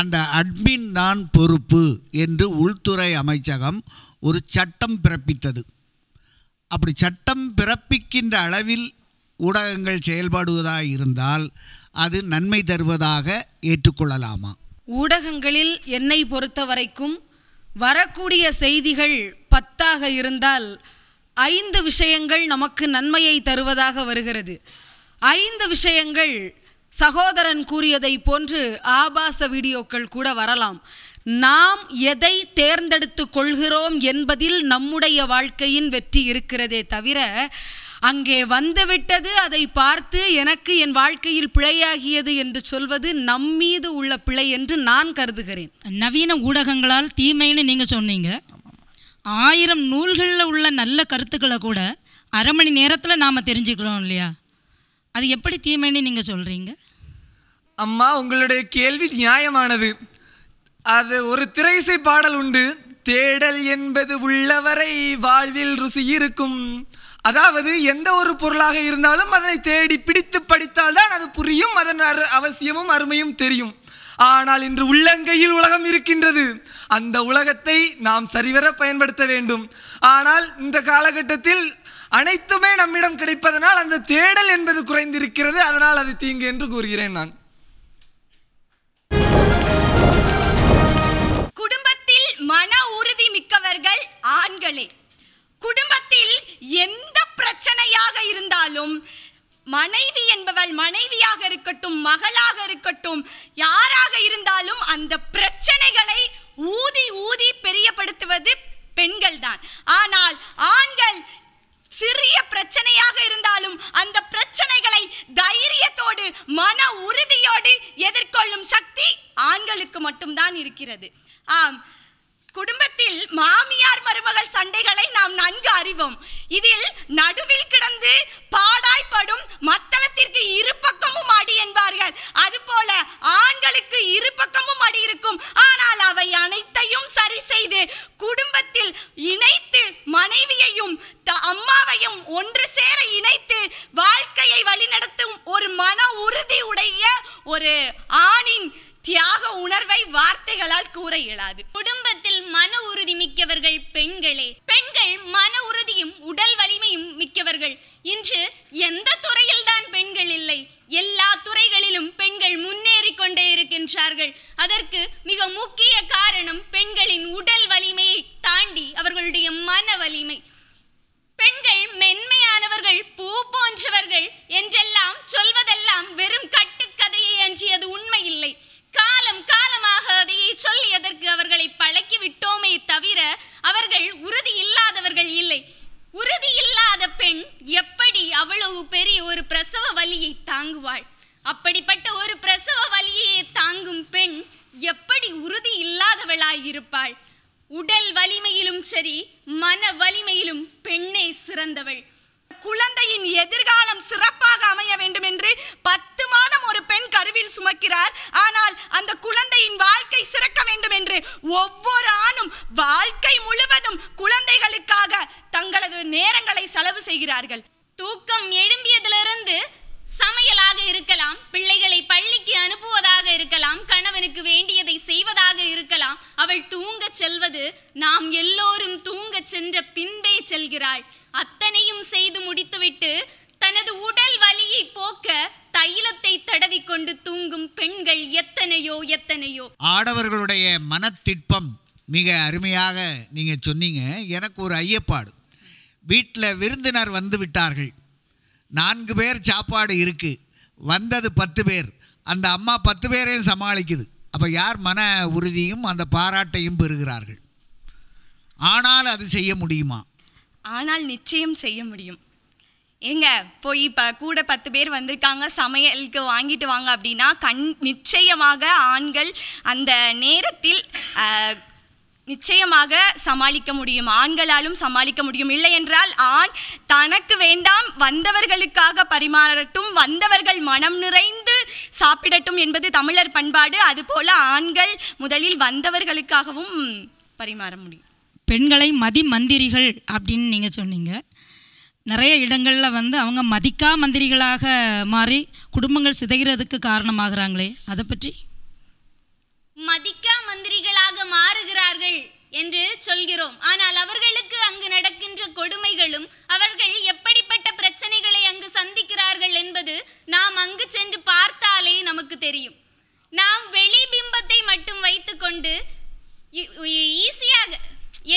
அந்த அட்மின் தான் பொறுப்பு என்று உள்துறை அமைச்சகம் ஒரு சட்டம் பிறப்பித்தது. அப்படி சட்டம் பிறப்பிக்கின்ற அளவில் ஊடகங்கள் செயல்படுவதாக இருந்தால் அது நன்மை தருவதாக ஏற்றுக்கொள்ளலாமா? ஊடகங்களில் என்னை பொறுத்த வரைக்கும் வரக்கூடிய செய்திகள் 10ஆக இருந்தால் 5 விஷயங்கள் நமக்கு நன்மையை தருவதாக வருகிறது. 5 விஷயங்கள் சகோதரன் கூறியதை போன்று ஆபாச வீடியோக்கள் கூட வரலாம். நாம் எதை தேர்ந்தெடுத்து கொள்கிறோம் என்பதில் நம்முடைய வாழ்க்கையின் வெற்றி இருக்கிறதே தவிர, அங்கே வந்துவிட்டது அதை பார்த்து எனக்கு என் வாழ்க்கையில் பிழையாகியது என்று சொல்வது நம்மீது உள்ள பிழை என்று நான் கருதுகிறேன். நவீன ஊடகங்களால் தீமைன்னு நீங்கள் சொன்னீங்க. 1000 நூல்களில் உள்ள நல்ல கருத்துக்களை கூட அரை மணி நேரத்தில் நாம் தெரிஞ்சுக்கிறோம் இல்லையா? அது எப்படி தீமைன்னு நீங்கள் சொல்கிறீங்க? அம்மா, உங்களுடைய கேள்வி நியாயமானது. அது ஒரு திரையிசை பாடல் உண்டு, தேடல் என்பது உள்ளவரை வாழ்வில் ருசி இருக்கும். அதாவது எந்த ஒரு பொருளாக இருந்தாலும் அதனை தேடி பிடித்து படித்தால்தான் அது புரியும், அதன் அவசியமும் அருமையும் தெரியும். ஆனால் இன்று உள்ளங்கையில் உலகம் இருக்கின்றது. அந்த உலகத்தை நாம் சரிவர பயன்படுத்த வேண்டும். ஆனால் இந்த காலகட்டத்தில் அனைத்துமே நம்மிடம் கிடைப்பதனால் அந்த தேடல் என்பது குறைந்திருக்கிறது. அதனால் அது தீங்கு என்று கூறுகிறேன் நான். குடும்பத்தில் மன உறுதி மிக்கவர்கள் ஆண்களே. குடும்பத்தில் எந்த பிரச்சனையாக இருந்தாலும் மனைவி என்பவள் மனைவியாக இருக்கட்டும், மகளாக இருக்கட்டும், யாராக இருந்தாலும் அந்த பிரச்சனைகளை ஊதி ஊதி பெரியப்படுத்துவது பெண்கள் தான். ஆனால் ஆண்கள் சிறிய பிரச்சனையாக இருந்தாலும் அந்த பிரச்சனைகளை தைரியத்தோடு மன உறுதியோடு எதிர்கொள்ளும் சக்தி ஆண்களுக்கு மட்டும்தான் இருக்கிறது. ஆம், குடும்பத்தில் மாமியார் மருமகள் சண்டைகளை நாம் நன்கு அறிவோம். இதில் நடுவில் கிடந்து பாடாய்ப்படும் மத்தளத்திற்கு 2 பக்கமும் அடி என்பார்கள். அதுபோல ஆண்களுக்கு 2 பக்கமும் அடி இருக்கும். ஆனால் அவை அனைத்தையும் சரி செய்து குடும்பத்தில் இணைத்து மனைவியையும் அம்மாவையும் ஒன்று சேர இணைத்து வாழ்க்கையை வழிநடத்தும் ஒரு மன உறுதி உடைய ஒரு ஆணின் தியாக உணர்வை வார்த்தைகளால் கூற இயலாது. குடும்பத்தில் மன உறுதி மிக்கவர்கள் பெண்களே. பெண்கள் மன உறுதியும் உடல் வலிமையும் மிக்கவர்கள். இன்று எந்த துறையில் தான் பெண்கள் இல்லை? எல்லா துறைகளிலும் பெண்கள் முன்னேறி கொண்டே இருக்கின்றார்கள். அதற்கு மிக முக்கிய காரணம் பெண்களின் உடல் வலிமையை தாண்டி அவர்களுடைய மன வலிமை. பெண்கள் மென்மையானவர்கள், பூ போன்றவர்கள் என்றெல்லாம் சொல்வதெல்லாம் வெறும் கட்டுக்கதையை அன்றியது உண்மை இல்லை. காலம் காலமாக அதையை சொல்லியதற்கு அவர்களை பழக்கி விட்டோமே தவிர அவர்கள் உறுதி இல்லாதவர்கள் இல்லை. உறுதி இல்லாத பெண் எப்படி அவ்வளவு பெரிய ஒரு பிரசவ வலியை தாங்குவாள்? அப்படிப்பட்ட ஒரு பிரசவ வலியை தாங்க அவளாயிருப்பாள். உடல் வலிமையிலும் சரி, மன வலிமையிலும் பெண்ணே சிறந்தவள். குழந்தையின் எதிர்காலம் சிறப்பாக அமைய வேண்டும் என்று 10 மாதம் ஒரு பெண் கருவில் சுமக்கிறார். ஆனால் அந்த குழந்தையின் வாழ்க்கை சிறக்க வேண்டும் என்று ஒவ்வொரு ஆணும் வாழ்க்கை முழுவதும் குழந்தைகளுக்காக தங்களது நேரங்களை செலவு செய்கிறார்கள். தூக்கம் எழும்பியதிலிருந்து சமையலாக இருக்கலாம், பிள்ளைகளை பள்ளிக்கு அனுப்புவதாக இருக்கலாம், கணவனுக்கு வேண்டியதை செய்வதாக இருக்கலாம். அவள் தூங்க செல்வது நாம் எல்லோரும் தூங்க சென்ற பின்பே செல்கிறாள். அத்தனையும் செய்து முடித்துவிட்டு தனது உடல் வலியை போக்க தைலத்தை தடவிக்கொண்டு தூங்கும் பெண்கள் எத்தனையோ எத்தனையோ. ஆடவர்களுடைய மனத்திட்பம் மிக அருமையாக நீங்க சொன்னீங்க. எனக்கு ஒரு ஐயப்பாடு. வீட்டில் விருந்தினர் வந்து விட்டார்கள், 4 பேர் சாப்பாடு இருக்கு, வந்தது 10 பேர், அந்த அம்மா 10 பேரையும் சமாளிக்குது. அப்போ யார் மன உறுதியும் அந்த பாராட்டையும் பெறுகிறார்கள்? ஆனால் அது செய்ய முடியுமா? ஆனால் நிச்சயம் செய்ய முடியும். ஏங்க போய் இப்போ கூட 10 பேர் வந்திருக்காங்க, சமையலுக்கு வாங்கிட்டு வாங்க அப்படின்னா நிச்சயமாக ஆண்கள் அந்த நேரத்தில் நிச்சயமாக சமாளிக்க முடியும், ஆண்களாலும் சமாளிக்க முடியும். இல்லை என்றால் ஆண் தனக்கு வேண்டாம், வந்தவர்களுக்காக பரிமாறட்டும், வந்தவர்கள் மனம் நிறைந்து சாப்பிடட்டும் என்பது தமிழர் பண்பாடு. அதுபோல ஆண்கள் முதலில் வந்தவர்களுக்காகவும் பரிமாற முடியும். பெண்களை மதி மந்திரிகள் அப்படின்னு நீங்கள் சொன்னீங்க. நிறைய இடங்களில் அவங்க மதிக்கா மந்திரிகளாக மாறி குடும்பங்கள் சிதைகிறதுக்கு காரணமாகறாங்களே, அதை பற்றி? மதிக்கா மந்திரிகளாக மாறுகிறார்கள் என்று சொல்கிறோம். ஆனால் அவர்களுக்கு அங்கு நடக்கின்ற கொடுமைகளும் அவர்கள் எப்படிப்பட்ட பிரச்சனைகளை அங்கு சந்திக்கிறார்கள் என்பது நாம் அங்கு சென்று பார்த்தாலே நமக்கு தெரியும். நாம் வெளி பிம்பத்தை மட்டும் வைத்துக்கொண்டு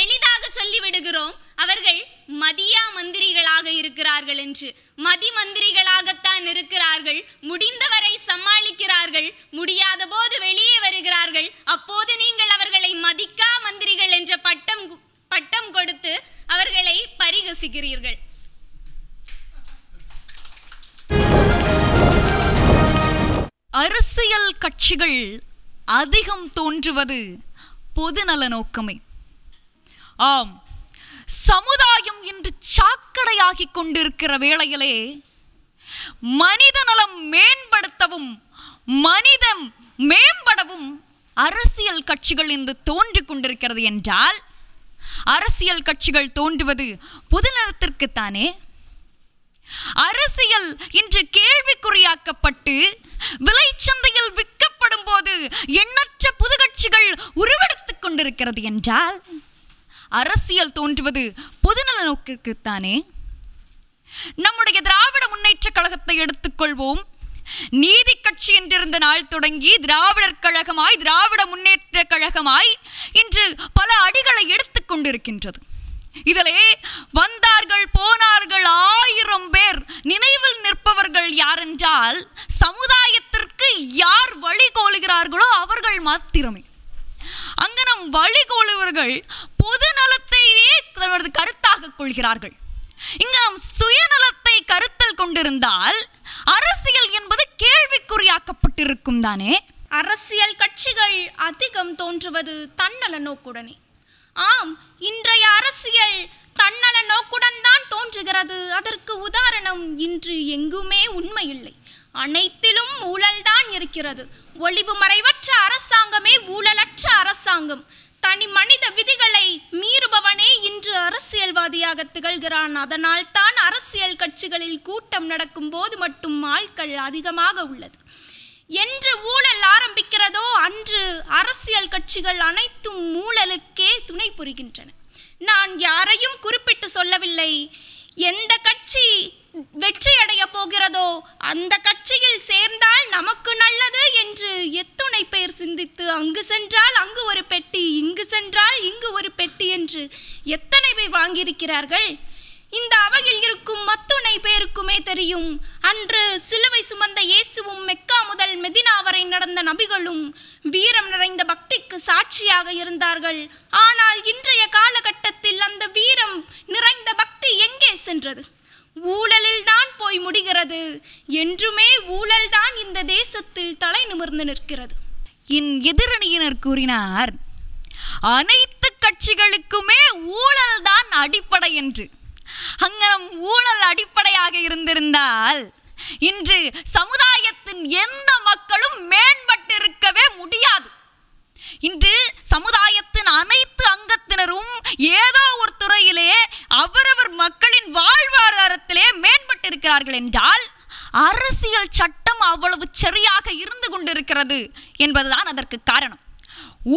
எளிதாக சொல்லிவிடுகிறோம் அவர்கள் மதியா மந்திரிகளாக இருக்கிறார்கள் என்று. மதி மந்திரிகளாகத்தான் இருக்கிறார்கள். முடிந்தவரை சமாளிக்கிறார்கள், முடியாத போது வெளியே வருகிறார்கள். அப்போது நீங்கள் அவர்களை மதிக்கா மந்திரிகள் என்ற பட்டம் கொடுத்து அவர்களை பரிகசிக்கிறீர்கள். அரசியல் கட்சிகள் அதிகம் தோன்றுவது பொதுநல நோக்கமே. ஆம், சமுதாயம் இன்று சாக்கடையாகி கொண்டிருக்கிற வேளையிலே மனித நலம் மேம்படுத்தவும் மனிதம் மேம்படவும் அரசியல் கட்சிகள் இன்று தோன்றிக் கொண்டிருக்கிறது என்றால், அரசியல் கட்சிகள் தோன்றுவது பொதுநலத்திற்குத்தானே. அரசியல் இன்று கேள்விக்குறியாக்கப்பட்டு விலைச்சந்தையில் விற்கப்படும் போது எண்ணற்ற புது கட்சிகள் உருவெடுத்துக் கொண்டிருக்கிறது என்றால், அரசியல் தோன்றுவது பொதுநல நோக்கிற்குத்தானே. நம்முடைய திராவிட முன்னேற்ற கழகத்தை எடுத்துக்கொள்வோம். நீதி கட்சி என்றிருந்த நாள் தொடங்கி திராவிடர் கழகமாய், திராவிட முன்னேற்ற கழகமாய் இன்று பல அடிகளை எடுத்துக் கொண்டிருக்கின்றது. இதிலே வந்தார்கள் போனார்கள் 1000 பேர். நினைவில் நிற்பவர்கள் யாரென்றால், சமுதாயத்திற்கு யார் வழிகோலுகிறார்களோ அவர்கள் மாத்திரமே. அங்கு நம் வழிகோலுவர்கள் பொது நலத்தையே தனது கருத்தாக கொள்கிறார்கள். இங்கு நாம் சுயநலத்தை கருத்தில் கொண்டிருந்தால் அரசியல் என்பது கேள்விக்குறியாக்கப்பட்டிருக்கும் தானே. அரசியல் கட்சிகள் அதிகம் தோன்றுவது தன்னல நோக்குடனே. ஆம், இன்றைய அரசியல் தன்னல நோக்குடன் தான் தோன்றுகிறது. அதற்கு உதாரணம் இன்று எங்குமே உண்மை இல்லை, அனைத்திலும் ஊழல்தான் இருக்கிறது. ஒளிவு மறைவற்ற அரசாங்கமே ஊழலற்ற அரசாங்கம். தனி மனித விதிகளை மீறுபவனே இன்று அரசியல்வாதியாக திகழ்கிறான். அதனால் தான் அரசியல் கட்சிகளில் கூட்டம் நடக்கும் போது மட்டும் ஆட்கள் அதிகமாக உள்ளது. என்று ஊழல் ஆரம்பிக்கிறதோ அன்று அரசியல் கட்சிகள் அனைத்தும் ஊழலுக்கே துணை புரிகின்றன. நான் யாரையும் குறிப்பிட்டு சொல்லவில்லை. எந்த கட்சி வெற்றி அடைய போகிறதோ அந்த கட்சியில் சேர்ந்தால் நமக்கு நல்லது என்று எத்துணை பேர் சிந்தித்து அங்கு சென்றால் அங்கு ஒரு பெட்டி, இங்கு சென்றால் இங்கு ஒரு பெட்டி என்று எத்தனை பேர் வாங்கியிருக்கிறார்கள். இந்த அவையில் இருக்கும் அத்துணை பேருக்குமே தெரியும், அன்று சிலுவை சுமந்த இயேசுவும் மெக்கா முதல் மெதினா வரை நடந்த நபிகளும் வீரம் நிறைந்த பக்திக்கு சாட்சியாக இருந்தார்கள். ஆனால் இன்றைய காலகட்டத்தில் அந்த வீரம் நிறைந்த பக்தி எங்கே சென்றது? ஊழலில் தான் போய் முடிகிறது. என்றுமே ஊழல் தான் இந்த தேசத்தில் தலை நிமிர்ந்து நிற்கிறது. என் எதிரணியினர் கூறினார், அனைத்து கட்சிகளுக்குமே ஊழல் தான் அடிப்படை என்று. அங்கனம் ஊழல் அடிப்படையாக இருந்திருந்தால் இன்று சமுதாயத்தின் எந்த மக்களும் மேம்பட்டிருக்கவே முடியாது. இன்று சமுதாயத்தின் அனைத்து அங்கத்தினரும் ஏதோ ஒரு துறையிலே அவரவர் மக்களின் வாழ்வாதாரத்திலே மேம்பட்டிருக்கிறார்கள் என்றால் அரசியல் சட்டம் அவ்வளவு சரியாக இருந்து கொண்டிருக்கிறது என்பதுதான் அதற்கு காரணம்.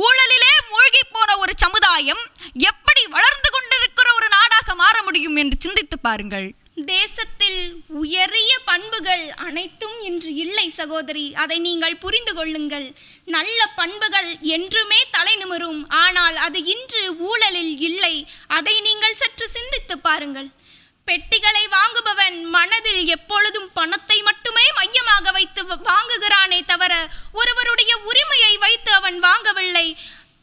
ஊழலிலே மூழ்கி போன ஒரு சமுதாயம் எப்படி வளர்ந்து கொண்டிருக்கிற ஒரு நாடாக மாற முடியும் என்று சிந்தித்து பாருங்கள். தேசத்தில் உயரிய பண்புகள் அனைத்தும் இன்று இல்லை சகோதரி, அதை நீங்கள் புரிந்து கொள்ளுங்கள். நல்ல பண்புகள் என்றுமே தலை நிமிரும், ஆனால் அது இன்று ஊழலில் இல்லை. அதை நீங்கள் சற்று சிந்தித்து பாருங்கள். பெட்டிகளை வாங்குபவன் மனதில் எப்பொழுதும் பணத்தை மட்டுமே மையமாக வைத்து வாங்குகிறானே தவிர ஒருவருடைய உரிமையை வைத்து அவன் வாங்கவில்லை,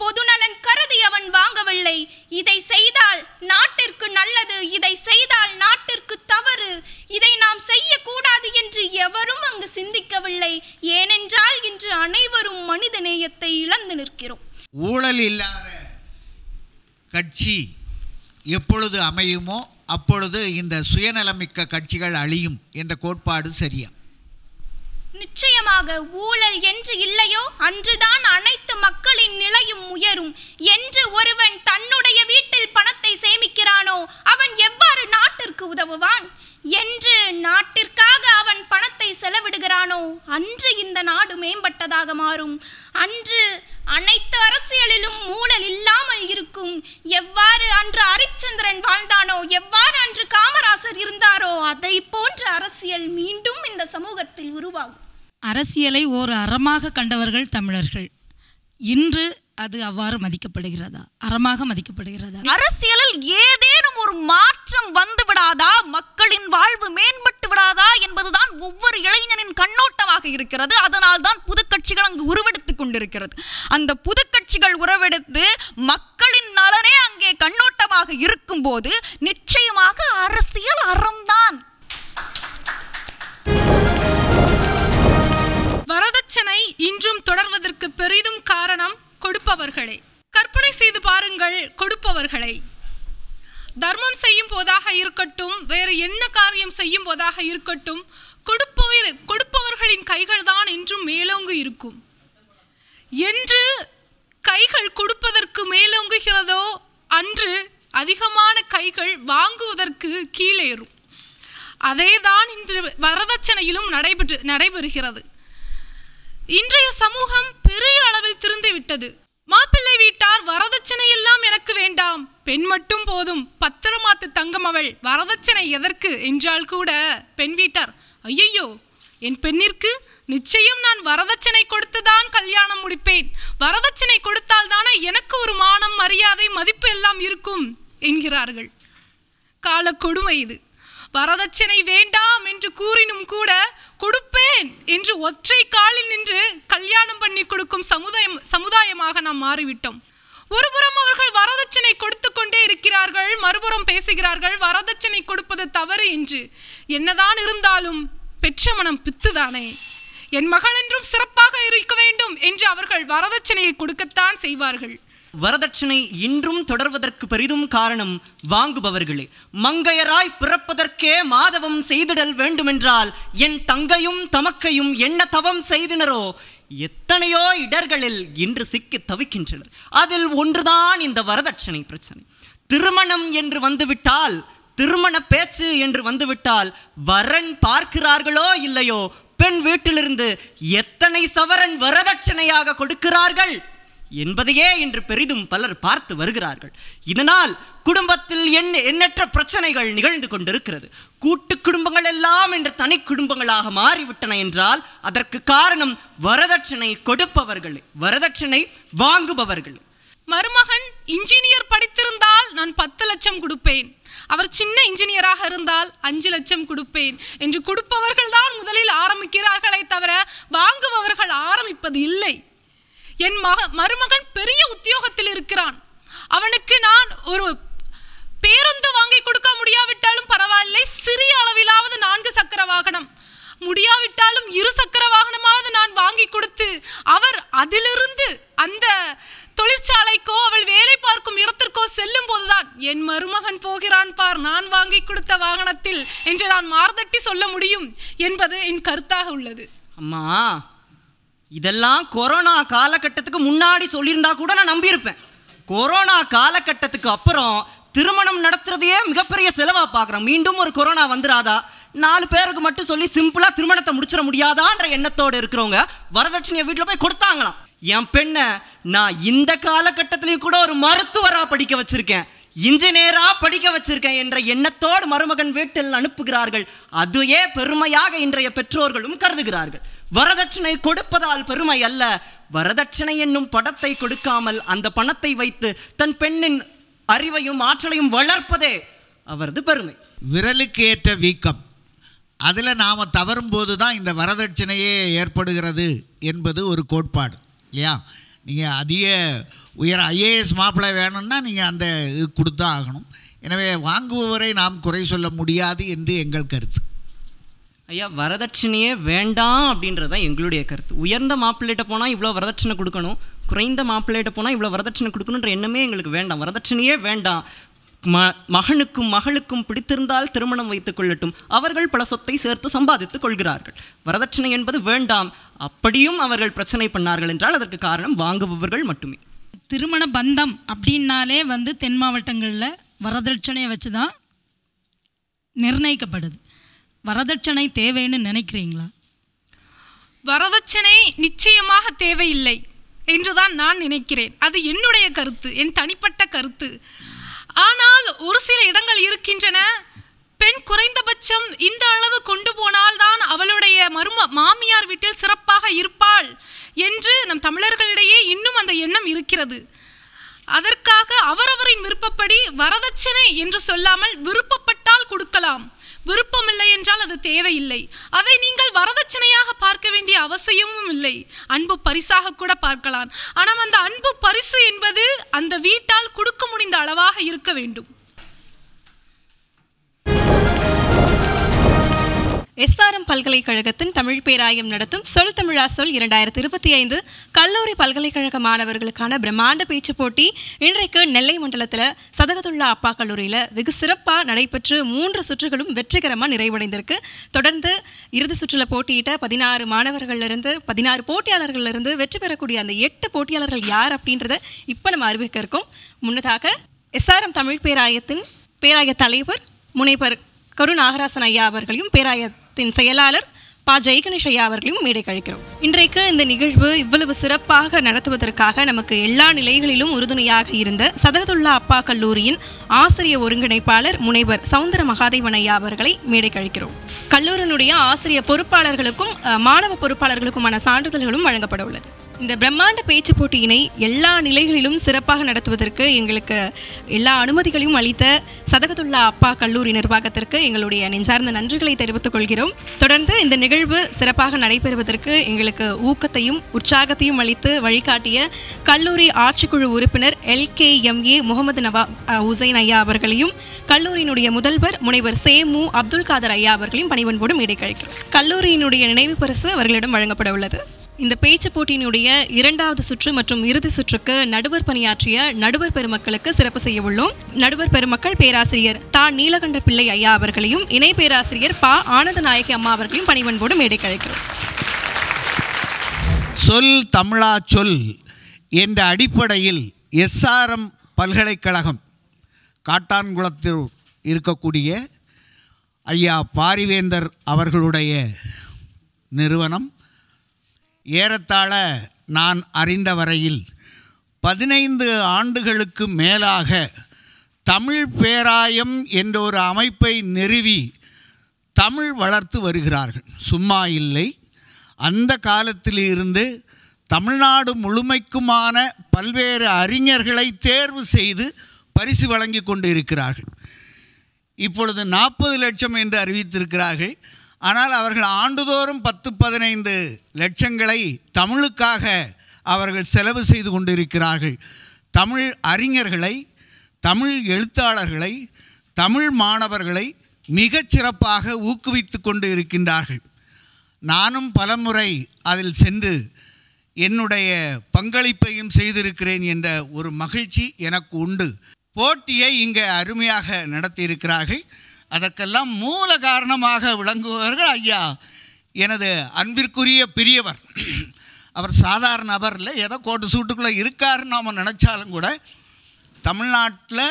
பொதுநலன் கருதி அவன் வாங்கவில்லை. இதை செய்தால் நாட்டிற்கு நல்லது, இதை செய்தால் நாட்டிற்கு தவறு, இதை நாம் செய்யக்கூடாது என்று எவரும் அங்கு சிந்திக்கவில்லை. ஏனென்றால் இன்று அனைவரும் மனித நேயத்தை இழந்து நிற்கிறோம். ஊழல் இல்லாத கட்சி எப்பொழுது அமையுமோ அப்பொழுது இந்த சுயநலமிக்க கட்சிகள் அழியும் என்ற கோட்பாடு சரியா? நிச்சயமாக ஊழல் என்று இல்லையோ அன்றுதான் அனைத்து மக்களின் நிலையும் உயரும். என்று ஒருவன் தன்னுடைய வீட்டில் பணத்தை சேமிக்கிறானோ அவன் எவ்வாறு நாட்டிற்கு உதவுவான்? என்று நாட்டிற்காக அவன் பணத்தை செலவிடுகிறானோ அன்று இந்த நாடு மேம்பட்டதாக மாறும். அன்று அனைத்து அரசியலிலும் ஊழல் இல்லாமல் இருக்கும். எவ்வாறு அன்று ஹரிச்சந்திரன் வாழ்ந்தானோ, எவ்வாறு அன்று காமராசர் இருந்தாரோ, அதை போன்ற அரசியல் மீண்டும் இந்த சமூகத்தில் உருவாகும். அரசியலை ஓர் அறமாக கண்டவர்கள் தமிழர்கள். இன்று அது அவ்வாறு மதிக்கப்படுகிறதா? அறமாக மதிக்கப்படுகிறதா? அரசியலில் ஏதேனும் ஒரு மாற்றம் வந்து விடாதா, மக்களின் வாழ்வு மேம்பட்டு விடாதா என்பதுதான் ஒவ்வொரு இளைஞனின் கண்ணோட்டமாக இருக்கிறது. அதனால் தான் புதுக்கட்சிகள் அங்கு உருவெடுத்துக் கொண்டிருக்கிறது. அந்த புதுக்கட்சிகள் உருவெடுத்து மக்களின் நலனே அங்கே கண்ணோட்டமாக இருக்கும் போது நிச்சயமாக அரசியல் அறம்தான். வரதட்சணை இன்றும் தொடர்வதற்கு பெரிதும் காரணம் கொடுப்பவர்களே. கற்பனை செய்து பாருங்கள், கொடுப்பவர்களை. தர்மம் செய்யும் போதாக இருக்கட்டும், வேறு என்ன காரியம் செய்யும் போதாக இருக்கட்டும், கொடுப்பவர்களின் கைகள் தான் என்றும் மேலோங்கு இருக்கும். என்று கைகள் கொடுப்பதற்கு மேலோங்குகிறதோ அன்று அதிகமான கைகள் வாங்குவதற்கு கீழேறும். அதேதான் இன்று வரதட்சணையிலும் நடைபெறுகிறது. இன்றைய சமூகம் பெரிய அளவில் திருந்து விட்டது. மாப்பிள்ளை வீட்டார் வரதட்சணை எல்லாம் எனக்கு வேண்டாம், பெண் மட்டும் போதும், பத்திரமாத்து தங்கம் அவள், வரதட்சணை எதற்கு என்றால் கூட பெண் வீட்டார் ஐயையோ, என் பெண்ணிற்கு நிச்சயம் நான் வரதட்சணை கொடுத்துதான் கல்யாணம் முடிப்பேன், வரதட்சணை கொடுத்தால் தானே எனக்கு ஒரு மானம் மரியாதை மதிப்பு எல்லாம் இருக்கும் என்கிறார்கள். கால கொடுமை இது. வரதட்சணை வேண்டாம் என்று கூறினும் கூட கொடுப்பேன் என்று ஒற்றை காலில் நின்று கல்யாணம் பண்ணி கொடுக்கும் சமுதாயமாக நாம் மாறிவிட்டோம். ஒருபுறம் அவர்கள் வரதட்சணை கொடுத்து கொண்டே இருக்கிறார்கள், மறுபுறம் பேசுகிறார்கள் வரதட்சணை கொடுப்பது தவறு என்று. என்னதான் இருந்தாலும் பெற்ற மனம் பித்துதானே. என் மகள் என்றும் சிறப்பாக இருக்க வேண்டும் என்று அவர்கள் வரதட்சணையை கொடுக்கத்தான் செய்வார்கள். வரதட்சணை இன்றும் தொடர்வதற்கு பெரிதும் காரணம் வாங்குபவர்களே. மங்கையராய் பிறப்பதற்கே மாதவம் செய்திடல் வேண்டுமென்றால் என் தங்கையும் தமக்கையும் என்ன தவம் செய்தினரோ, எத்தனையோ இடர்களில் இன்று சிக்கி தவிக்கின்றனர். அதில் ஒன்றுதான் இந்த வரதட்சணை பிரச்சனை. திருமணம் என்று வந்துவிட்டால், திருமண பேச்சு என்று வந்துவிட்டால், வரன் பார்க்கிறார்களோ இல்லையோ, பெண் வீட்டிலிருந்து எத்தனை சவரன் வரதட்சணையாக கொடுக்கிறார்கள் என்பதையே இன்று பெரிதும் பலர் பார்த்து வருகிறார்கள். இதனால் குடும்பத்தில் எண்ணற்ற பிரச்சனைகள் நிகழ்ந்து கொண்டிருக்கிறது. கூட்டு குடும்பங்கள் எல்லாம் இன்று தனி குடும்பங்களாக மாறிவிட்டன என்றால் அதற்கு காரணம் வரதட்சணை கொடுப்பவர்களே, வரதட்சணை வாங்குபவர்களே. மருமகன் இன்ஜினியர் படித்திருந்தால் நான் 10 லட்சம் கொடுப்பேன், அவர் சின்ன இன்ஜினியராக இருந்தால் 5 லட்சம் கொடுப்பேன் என்று கொடுப்பவர்கள் தான் முதலில் ஆரம்பிக்கிறார்களே தவிர வாங்குபவர்கள் ஆரம்பிப்பது இல்லை. என் மருமகன் பெரிய உத்தியோகத்தில் இருக்கிறான், அவனுக்கு நான் ஒரு பேருந்து வாங்கி கொடுக்க முடியாவிட்டாலும் பரவாயில்லை, சிறிய அளவிலாவது 4 சக்கர வாகனம், முடியாவிட்டாலும் 2 சக்கர வாகனமாவது நான் வாங்கி கொடுத்து அவர் அதிலிருந்து அந்த தொழிற்சாலைக்கோ அவள் வேலை பார்க்கும் இடத்திற்கோ செல்லும் போதுதான் என் மருமகன் போகிறான் பார் நான் வாங்கி கொடுத்த வாகனத்தில் என்று நான் மார்தட்டி சொல்ல முடியும் என்பது என் கருத்தாக உள்ளது. அம்மா, இதெல்லாம் கொரோனா காலகட்டத்துக்கு முன்னாடி சொல்லியிருந்தா கூட நான் நம்பியிருப்பேன். கொரோனா காலகட்டத்துக்கு அப்புறம் திருமணம் நடத்துறதையே மிகப்பெரிய செலவா பார்க்குறோம். மீண்டும் ஒரு கொரோனா வந்துடாதா, 4 பேருக்கு மட்டும் சொல்லி சிம்பிளா திருமணத்தை முடிச்சிட முடியாதான்ற எண்ணத்தோடு இருக்கிறவங்க வரதட்சணையை வீட்டில் போய் கொடுத்தாங்களாம். என் பெண்ணை நான் இந்த காலகட்டத்திலையும் கூட ஒரு மருத்துவரா படிக்க வச்சிருக்கேன், இன்ஜினியரா படிக்க வச்சிருக்கேன் என்ற எண்ணத்தோடு மருமகன் வீட்டில் அனுப்புகிறார்கள். அதுவே பெருமையாக இன்றைய பெற்றோர்களும் கருதுகிறார்கள். வரதட்சணை கொடுப்பதால் பெருமை அல்ல, வரதட்சணை என்னும் படத்தை கொடுக்காமல் அந்த பணத்தை வைத்து தன் பெண்ணின் அறிவையும் ஆற்றலையும் வளர்ப்பதே அவரது பெருமை. விரலுக்கு ஏற்ற வீக்கம், அதில் நாம் தவறும்போது தான் இந்த வரதட்சணையே ஏற்படுகிறது என்பது ஒரு கோட்பாடு இல்லையா? நீங்கள் அதிக உயர் ஐஏஎஸ் மாப்பிள்ளை வேணும்னா நீங்கள் அந்த இது கொடுத்தா ஆகணும். எனவே வாங்குபவரை நாம் குறை சொல்ல முடியாது என்று எங்கள் கருத்து. ஐயா, வரதட்சணையே வேண்டாம் அப்படின்றது தான் எங்களுடைய கருத்து. உயர்ந்த மாப்பிள்ளைகிட்ட போனால் இவ்வளோ வரதட்சணை கொடுக்கணும், குறைந்த மாப்பிள்ளைகிட்ட போனால் இவ்வளோ வரதட்சணை கொடுக்கணுன்ற எண்ணமே எங்களுக்கு வேண்டாம். வரதட்சணையே வேண்டாம். மகனுக்கும் மகளுக்கும் பிடித்திருந்தால் திருமணம் வைத்துக் கொள்ளட்டும், அவர்கள் பல சொத்தை சேர்த்து சம்பாதித்துக் கொள்கிறார்கள். வரதட்சணை என்பது வேண்டாம். அப்படியும் அவர்கள் பிரச்சனை பண்ணார்கள் என்றால் அதற்கு காரணம் வாங்குபவர்கள் மட்டுமே. திருமண பந்தம் அப்படின்னாலே தென் மாவட்டங்களில் வரதட்சணையை வச்சு தான் நிர்ணயிக்கப்படுது. வரதட்சணை தேவைன்னு நினைக்கிறீங்களா? வரதட்சணை நிச்சயமாக தேவையில்லை என்றுதான் நான் நினைக்கிறேன். அது என்னுடைய கருத்து, என் தனிப்பட்ட கருத்து. ஆனால் ஒரு சில இடங்கள் இருக்கின்றன, பெண் குறைந்தபட்சம் இந்த அளவு கொண்டு போனால்தான் அவளுடைய மாமியார் வீட்டில் சிறப்பாக இருப்பாள் என்று நம் தமிழர்களிடையே இன்னும் அந்த எண்ணம் இருக்கிறது. அதற்காக அவரவரின் விருப்பப்படி வரதட்சணை என்று சொல்லாமல் விருப்பப்பட்டால் கொடுக்கலாம், விருப்பமில்லை என்றால் அது தேவையில்லை. அதை நீங்கள் வரதட்சணையாக பார்க்க வேண்டிய அவசியமும் இல்லை, அன்பு பரிசாக கூட பார்க்கலாம். ஆனால் அந்த அன்பு பரிசு என்பது அந்த வீட்டால் கொடுக்க முடிந்த அளவாக இருக்க வேண்டும். எஸ்ஆர்எம் பல்கலைக்கழகத்தின் தமிழ் பேராயம் நடத்தும் சொல் தமிழா சொல் 2025 கல்லூரி பல்கலைக்கழக மாணவர்களுக்கான பிரம்மாண்ட பேச்சு போட்டி இன்றைக்கு நெல்லை மண்டலத்தில் சதகத்துல்லா அப்பா கல்லூரியில் வெகு சிறப்பாக நடைபெற்று 3 சுற்றுகளும் வெற்றிகரமாக நிறைவடைந்திருக்கு. தொடர்ந்து இறுதி சுற்றில் போட்டியிட்ட 16 மாணவர்களிலிருந்து 16 போட்டியாளர்களிலிருந்து வெற்றி பெறக்கூடிய அந்த 8 போட்டியாளர்கள் யார் அப்படின்றத இப்போ நம்ம அறிவிக்க இருக்கோம். முன்னதாக எஸ்ஆர்எம் தமிழ் பேராயத்தின் பேராய தலைவர் முனைவர் கரு நாகராசன் ஐயா அவர்களையும் பேராயத்தின் செயலாளர் பா ஜெயகணேஷ் ஐயா அவர்களையும் மேடை கழிக்கிறோம். இன்றைக்கு இந்த நிகழ்வு இவ்வளவு சிறப்பாக நடத்துவதற்காக நமக்கு எல்லா நிலைகளிலும் உறுதுணையாக இருந்த சதகத்துல்லா அப்பா கல்லூரியின் ஆசிரியர் ஒருங்கிணைப்பாளர் முனைவர் சவுந்தர மகாதேவன் ஐயா அவர்களை மேடை கழிக்கிறோம். கல்லூரியினுடைய ஆசிரியர் பொறுப்பாளர்களுக்கும் மாணவ பொறுப்பாளர்களுக்குமான சான்றிதழ்களும் வழங்கப்பட உள்ளது. இந்த பிரம்மாண்ட பேச்சு போட்டியினை எல்லா நிலைகளிலும் சிறப்பாக நடத்துவதற்கு எங்களுக்கு எல்லா அனுமதிகளையும் அளித்த சதகத்துல்லா அப்பா கல்லூரி நிர்வாகத்திற்கு எங்களுடைய நெஞ்சார்ந்த நன்றிகளை தெரிவித்துக் கொள்கிறோம். தொடர்ந்து இந்த நிகழ்வு சிறப்பாக நடைபெறுவதற்கு எங்களுக்கு ஊக்கத்தையும் உற்சாகத்தையும் அளித்து வழிகாட்டிய கல்லூரி ஆட்சிக்குழு உறுப்பினர் LKMA முகமது நவாப் ஹுசைன் ஐயா அவர்களையும் கல்லூரியினுடைய முதல்வர் முனைவர் சேமு அப்துல் காதர் ஐயா அவர்களையும் பணிவன்போடு மேடை கழிக்கிறோம். கல்லூரியினுடைய நினைவு பரிசு அவர்களிடம் வழங்கப்பட உள்ளது. இந்த பேச்சு போட்டியினுடைய 2வது சுற்று மற்றும் இறுதி சுற்றுக்கு நடுவர் பணியாற்றிய நடுவர் பெருமக்களுக்கு சிறப்பு செய்ய உள்ளோம். நடுவர் பெருமக்கள் பேராசிரியர் தா நீலகண்ட பிள்ளை ஐயா அவர்களையும் இணை பேராசிரியர் பா ஆனந்த நாயகி அம்மா அவர்களையும் பணிவன்போடு மேடை கழிக்கிறோம். சொல் தமிழா சொல் என்ற அடிப்படையில் எஸ்ஆர்எம் பல்கலைக்கழகம் காட்டான்குளத்தில் இருக்கக்கூடிய ஐயா பாரிவேந்தர் அவர்களுடைய நிறுவனம் ஏறத்தாழ நான் அறிந்த வரையில் 15 ஆண்டுகளுக்கு மேலாக தமிழ் பேராயம் என்ற ஒரு அமைப்பை நிறுவி தமிழ் வளர்த்து வருகிறார்கள். சும்மா இல்லை, அந்த காலத்திலிருந்து தமிழ்நாடு முழுமைக்குமான பல்வேறு அறிஞர்களை தேர்வு செய்து பரிசு வழங்கி கொண்டு இருக்கிறார்கள். இப்பொழுது 40 லட்சம் என்று அறிவித்திருக்கிறார்கள். ஆனால் அவர்கள் ஆண்டுதோறும் 10-15 லட்சங்களை தமிழுக்காக அவர்கள் செலவு செய்து கொண்டிருக்கிறார்கள். தமிழ் அறிஞர்களை, தமிழ் எழுத்தாளர்களை, தமிழ் மாணவர்களை மிகச் சிறப்பாக ஊக்குவித்து கொண்டு இருக்கின்றார்கள். நானும் பலமுறை அதில் சென்று என்னுடைய பங்களிப்பையும் செய்திருக்கிறேன் என்ற ஒரு மகிழ்ச்சி எனக்கு உண்டு. போட்டியை இங்கே அருமையாக நடத்தியிருக்கிறார்கள். அதற்கெல்லாம் மூல காரணமாக விளங்குபவர்கள் ஐயா எனது அன்பிற்குரிய பெரியவர். அவர் சாதாரண நபர் இல்லை, ஏதோ கோட்டு சூட்டுக்குள்ளே இருக்காருன்னு நாம் நினச்சாலும் கூட தமிழ்நாட்டில்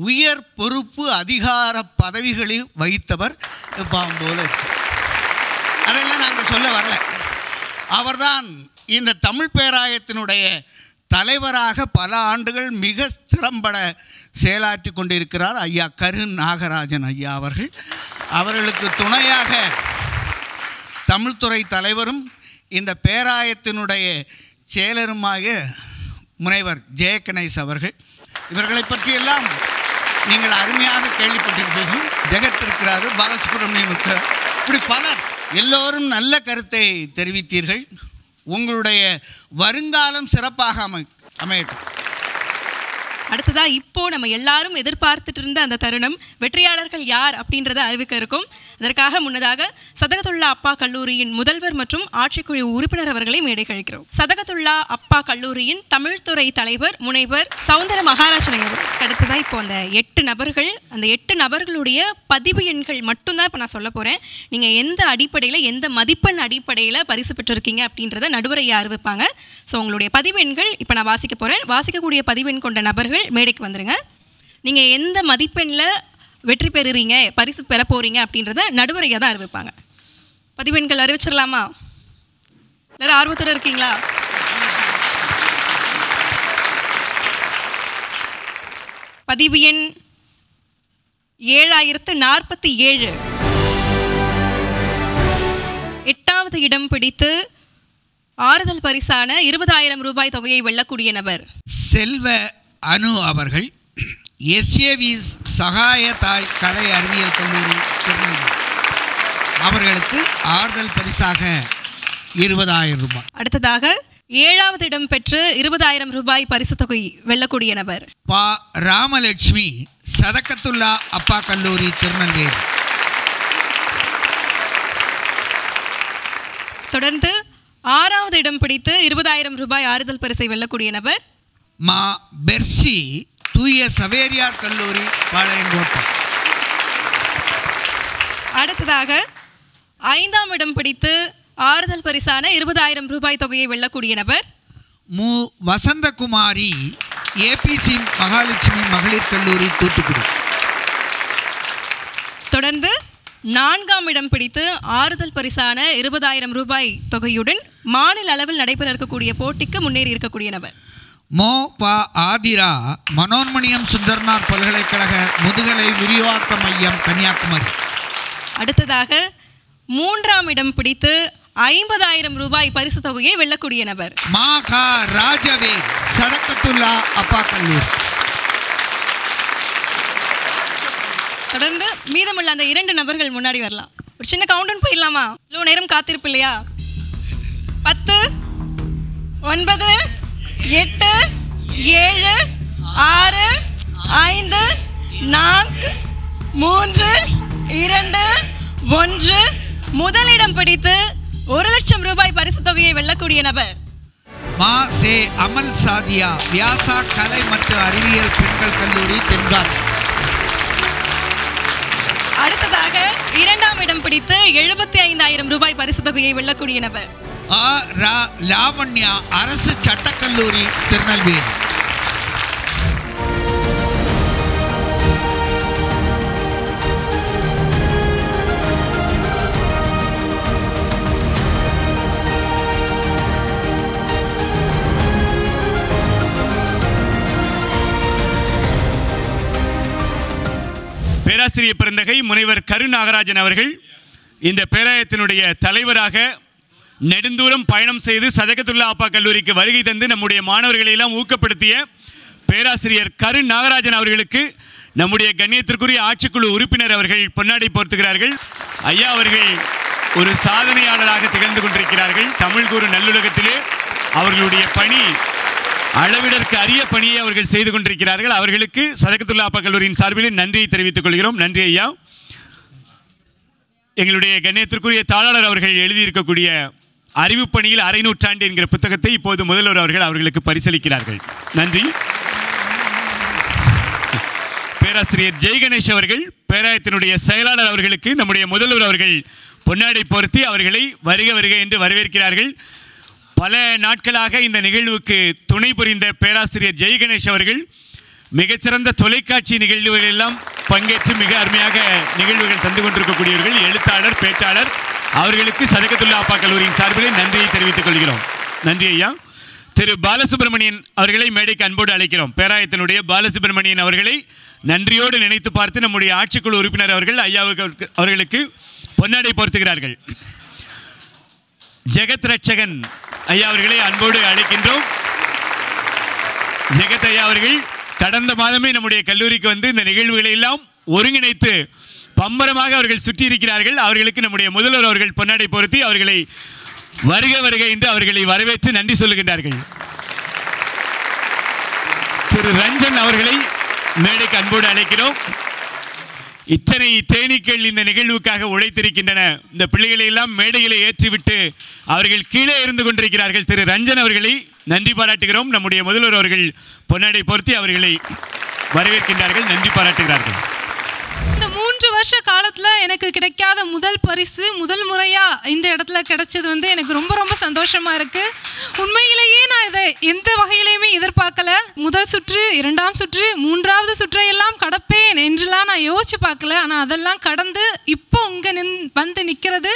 உயர் பொறுப்பு அதிகார பதவிகளில் வகித்தவர் போல. அதெல்லாம் நாங்கள் சொல்ல வரல. அவர்தான் இந்த தமிழ் பேராயத்தினுடைய தலைவராக பல ஆண்டுகள் மிக திறம்பட செயலாற்றி கொண்டிருக்கிறார் ஐயா கரு நாகராஜன் ஐயா அவர்கள். அவர்களுக்கு துணையாக தமிழ்துறை தலைவரும் இந்த பேராயத்தினுடைய செயலருமாக முனைவர் ஜெயகணேஷ் அவர்கள். இவர்களை பற்றியெல்லாம் நீங்கள் அருமையாக கேள்விப்பட்டிருப்பீர்கள். ஜெகத் இருக்கிறார், பாலசுப்ரமணியன் இருக்கிறார், இப்படி பலர் எல்லோரும் நல்ல கருத்தை தெரிவித்தீர்கள். உங்களுடைய வருங்காலம் சிறப்பாக அமையட்டும். அடுத்ததா இப்போ நம்ம எல்லாரும் எதிர்பார்த்துட்டு இருந்த அந்த தருணம், வெற்றியாளர்கள் யார் அப்படின்றத அறிவிக்க இருக்கும். அதற்காக முன்னதாக சதகத்துல்லா அப்பா கல்லூரியின் முதல்வர் மற்றும் ஆட்சிக்குழு உறுப்பினர் அவர்களை மேடை கழிக்கிறோம். சதகத்துல்லா அப்பா கல்லூரியின் தமிழ்துறை தலைவர் முனைவர் சௌந்தர மகாராஜன் அவர். அடுத்ததா இப்போ அந்த 8 நபர்கள், அந்த 8 நபர்களுடைய பதிவு எண்கள் மட்டும்தான் இப்போ நான் சொல்ல போறேன். நீங்க எந்த அடிப்படையில், எந்த மதிப்பெண் அடிப்படையில் பரிசு பெற்றிருக்கீங்க அப்படின்றத நடுவரையா அறிவிப்பாங்க. ஸோ உங்களுடைய பதிவு எண்கள் இப்போ நான் வாசிக்க போறேன். வாசிக்கக்கூடிய பதிவெண் கொண்ட நபர்கள் மேடைக்கு வந்துருங்க. நீங்க எந்த மதிப்பெண்ணில் வெற்றி பெறுறீங்க, பரிசு பெற போறீங்க அப்படின்றத நடுவரையா தான் அறிவிப்பாங்க. பதிவெண்கள் அறிவிச்சிடலாமா? எல்லாரும் ஆர்வத்தோட இருக்கீங்களா? பதிவு எண் 7047 8வது இடம் பிடித்து ஆறுதல் பரிசான 20,000 ரூபாய் தொகையை வெல்லக்கூடிய நபர் செல்வ அனு அவர்கள், எஸ்ஏவி சகாய தாய் கலை அறிவியல் கல்லூரி திருநெல்வேலி. அவர்களுக்கு ஆறுதல் பரிசாக 20,000 ரூபாய். அடுத்ததாக 7வது இடம் பெற்று 20,000 ரூபாய் பரிசு தொகை வெல்லக்கூடிய நபர் பா ராமலட்சுமி, சதகத்துல்லா அப்பா கல்லூரி திருநெல்வேலி. தொடர்ந்து 6வது இடம் பிடித்து 20,000 ரூபாய் ஆறுதல் பரிசை வெல்லக்கூடிய நபர் மா பெர்சி, தூய சவேரியார் கல்லூரி பாளையங்கோட்டை. அடுத்ததாக 5ஆம் இடம் பிடித்து ஆறுதல் பரிசான 20,000 ரூபாய் தொகையை வெல்லக்கூடிய நபர் மு வசந்தகுமாரி, ஏபிசி மகாலட்சுமி மகளிர் கல்லூரி தூத்துக்குடி. தொடர்ந்து 4ஆம் இடம் பிடித்து ஆறுதல் பரிசான 20,000 ரூபாய் தொகையுடன் மாநில அளவில் நடைபெற இருக்கக்கூடிய போட்டிக்கு முன்னேறி இருக்கக்கூடிய நபர் மோ பா ஆதிரா, மனோன்மணியம் சுந்தர்னார் பல்கலைக்கழக முதுகலை விரிவாக்க மையம் கன்னியாகுமரி. அடுத்ததாக 3ஆம் இடம் பிடித்து 50,000 ரூபாய் பரிசு தொகையை வெல்லக்கூடிய நபர் மா கா ராஜவே, சதகத்துல்லா அப்பா கல்லூரி. தொடர்ந்து மீதமுள்ள அந்த 2 நபர்கள் முன்னாடி வரலாம். ஒரு சின்ன கவுண்டவுன் போயிடலாமா? இவ்வளோ நேரம் காத்திருப்பு இல்லையா? 10 9 8 7 6 5 4 3 2 1 முதலிடம் பிடித்து 1,00,000 ரூபாய் பரிசு தொகையை வெல்லக்கூடிய நபர் மா சே அமல் சாதியா, வியாசா கலை மற்றும் அறிவியல் பெண்கள் கல்லூரி தென்காசி. அடுத்ததாக 2ஆம் இடம் பிடித்து 75,000 ரூபாய் பரிசு தொகையை வெல்லக்கூடிய நபர் ஆ ரா லாவண்யா, அரசு சட்டக்கல்லூரி திருநெல்வேலி. பேராசிரியர் பெருந்தகை முனைவர் கரு நாகராஜன் அவர்கள் இந்த பேராயத்தினுடைய தலைவராக நெடுந்தூரம் பயணம் செய்து சதகத்துல்லா அப்பா கல்லூரிக்கு வருகை தந்து நம்முடைய மாணவர்களை எல்லாம் ஊக்கப்படுத்திய பேராசிரியர் கரு நாகராஜன் அவர்களுக்கு நம்முடைய கண்ணியத்திற்குரிய ஆட்சிக்குழு உறுப்பினர் அவர்கள் பொன்னாடை போர்த்துகிறார்கள். ஐயா அவர்கள் ஒரு சாதனையாளராக திகழ்ந்து கொண்டிருக்கிறார்கள். தமிழ் கூறு நல்லுலகத்திலே அவர்களுடைய பணி அளவிடற்கு அரிய பணியை அவர்கள் செய்து கொண்டிருக்கிறார்கள். அவர்களுக்கு சதகத்துல்லா அப்பா கல்லூரியின் சார்பில் நன்றியை தெரிவித்துக் கொள்கிறோம். நன்றி ஐயா. எங்களுடைய கண்ணியத்திற்குரிய தாளாளர் அவர்கள் எழுதியிருக்கக்கூடிய அறிவுப் பணியில் அரை நூற்றாண்டு என்கிற புத்தகத்தை இப்போது முதல்வர் அவர்கள் அவர்களுக்கு பரிசளிக்கிறார்கள். நன்றி. பேராசிரியர் ஜெய்கணேஷ் அவர்கள் பேராயத்தினுடைய செயலாளர் அவர்களுக்கு நம்முடைய முதல்வர் அவர்கள் பொன்னாடை பொருத்தி அவர்களை வருக வருக என்று வரவேற்கிறார்கள். பல நாட்களாக இந்த நிகழ்வுக்கு துணை புரிந்த பேராசிரியர் ஜெய்கணேஷ் அவர்கள் மிகச்சிறந்த தொலைக்காட்சி நிகழ்வுகள் எல்லாம் பங்கேற்று மிக அருமையாக நிகழ்வுகள் தந்து கொண்டிருக்கக்கூடியவர்கள், எழுத்தாளர், பேச்சாளர். அவர்களுக்கு சதகத்துல்லா அப்பா கல்லூரியின் சார்பில் நன்றியை தெரிவித்துக் கொள்கிறோம். நன்றி ஐயா. திரு பாலசுப்ரமணியன் அவர்களை மேடைக்கு அன்போடு அழைக்கிறோம். பேராயத்தினுடைய பாலசுப்ரமணியன் அவர்களை நன்றியோடு நினைத்து பார்த்து நம்முடைய ஆட்சிக்குழு உறுப்பினர் அவர்கள் ஐயாவுக்கு அவர்களுக்கு பொன்னாடை போர்த்துகிறார்கள். ஜெகத் ரட்சகன் ஐயா அவர்களை அன்போடு அழைக்கின்றோம். ஜெகத் ஐயா அவர்கள் கடந்த மாதமே நம்முடைய கல்லூரிக்கு வந்து இந்த நிகழ்வுகளை எல்லாம் ஒருங்கிணைத்து பம்பரமாக அவர்கள் சுற்றி இருக்கிறார்கள். அவர்களுக்கு நம்முடைய முதல்வர் அவர்கள் பொன்னாடை பொருத்தி அவர்களை வருக வருக என்று அவர்களை வரவேற்று நன்றி சொல்லுகின்றார்கள். திரு ரஞ்சன் அவர்களை மேடைக்கு அன்போடு அழைக்கிறோம். இத்தனை தேனீக்கள் இந்த நிகழ்வுக்காக உழைத்திருக்கின்றன. இந்த பிள்ளைகளை எல்லாம் மேடையிலே ஏற்றிவிட்டு அவர்கள் கீழே இருந்து கொண்டிருக்கிறார்கள். திரு ரஞ்சன் அவர்களை நன்றி பாராட்டுகிறோம். நம்முடைய முதல்வர் அவர்கள் பொன்னாடை பொருத்தி அவர்களை வரவேற்கின்றார்கள், நன்றி பாராட்டுகிறார்கள். இந்த 3 வருஷ காலத்தில் எனக்கு கிடைக்காத முதல் பரிசு முதல் முறையாக இந்த இடத்துல கிடைச்சது வந்து எனக்கு ரொம்ப ரொம்ப சந்தோஷமாக இருக்குது. உண்மையிலேயே நான் இதை எந்த வகையிலையுமே எதிர்பார்க்கல. முதல் சுற்று, 2ஆம் சுற்று, 3ஆவது சுற்றையெல்லாம் கடப்பேன் என்றெல்லாம் நான் யோசிச்சு பார்க்கல. ஆனால் அதெல்லாம் கடந்து இப்போ இங்கே வந்து நிற்கிறது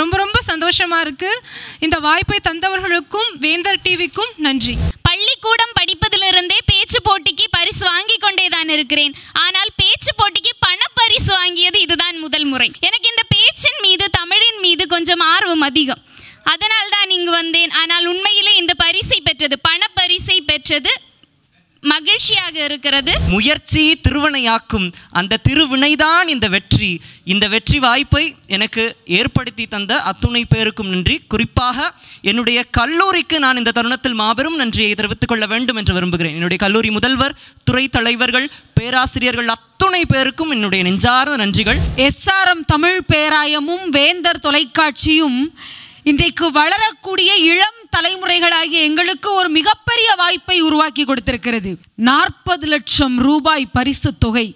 ரொம்ப ரொம்ப சந்தோஷமாக இருக்குது. இந்த வாய்ப்பை தந்தவர்களுக்கும் வேந்தர் டிவிக்கும் நன்றி. பள்ளிக்கூடம் படிப்பதிலிருந்தே பேச்சு போட்டிக்கு பரிசு வாங்கி கொண்டே தான் இருக்கிறேன். ஆனால் பேச்சு போட்டிக்கு பணப்பரிசு வாங்கியது இதுதான் முதல் முறை. எனக்கு இந்த பேச்சின் மீது, தமிழின் மீது கொஞ்சம் ஆர்வம் அதிகம். அதனால் தான் இங்கு வந்தேன். ஆனால் உண்மையிலே இந்த பரிசை பெற்றது, பணப்பரிசை பெற்றது மகிழ்ச்சியாக இருக்கிறது. முயற்சி திருவினையாக்கும், அந்த திருவினைதான் இந்த வெற்றி. இந்த வெற்றி வாய்ப்பை எனக்கு ஏற்படுத்தி தந்த அத்துணை பேருக்கும் நன்றி. குறிப்பாக என்னுடைய கல்லூரிக்கு நான் இந்த தருணத்தில் மாபெரும் நன்றியை தெரிவித்துக் கொள்ள வேண்டும் என்று விரும்புகிறேன். என்னுடைய கல்லூரி முதல்வர், துறை தலைவர்கள், பேராசிரியர்கள் அத்துணை பேருக்கும் என்னுடைய நெஞ்சார்ந்த நன்றிகள். SRM தமிழ் பேராயமும் வேந்தர் தொலைக்காட்சியும் இன்றைக்கு வளரக்கூடிய இளம் தலைமுறைகளாகிய எங்களுக்கு ஒரு மிகப்பெரிய வாய்ப்பை உருவாக்கி கொடுத்திருக்கிறது. 40 லட்சம் ரூபாய் பரிசு தொகை.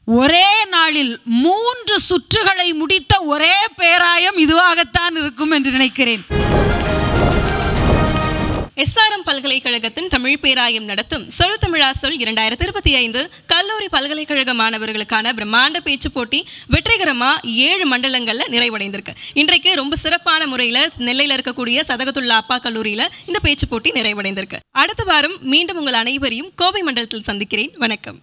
ஒரே நாளில் 3 சுற்றுகளை முடித்த ஒரே பேராயம் இதுவாகத்தான் இருக்கும் என்று நினைக்கிறேன். SRM பல்கலைக்கழகத்தின் தமிழ் பேராயம் நடத்தும் சொல் தமிழா சொல் 2025 கல்லூரி பல்கலைக்கழக மாணவர்களுக்கான பிரம்மாண்ட பேச்சு போட்டி வெற்றிகரமா 7 மண்டலங்கள்ல நிறைவடைந்திருக்கு. இன்றைக்கு ரொம்ப சிறப்பான முறையில் நெல்லையில் இருக்கக்கூடிய சதகத்துல்லா அப்பா கல்லூரியில இந்த பேச்சு போட்டி நிறைவடைந்திருக்கு. அடுத்த வாரம் மீண்டும் உங்கள் அனைவரையும் கோவை மண்டலத்தில் சந்திக்கிறேன். வணக்கம்.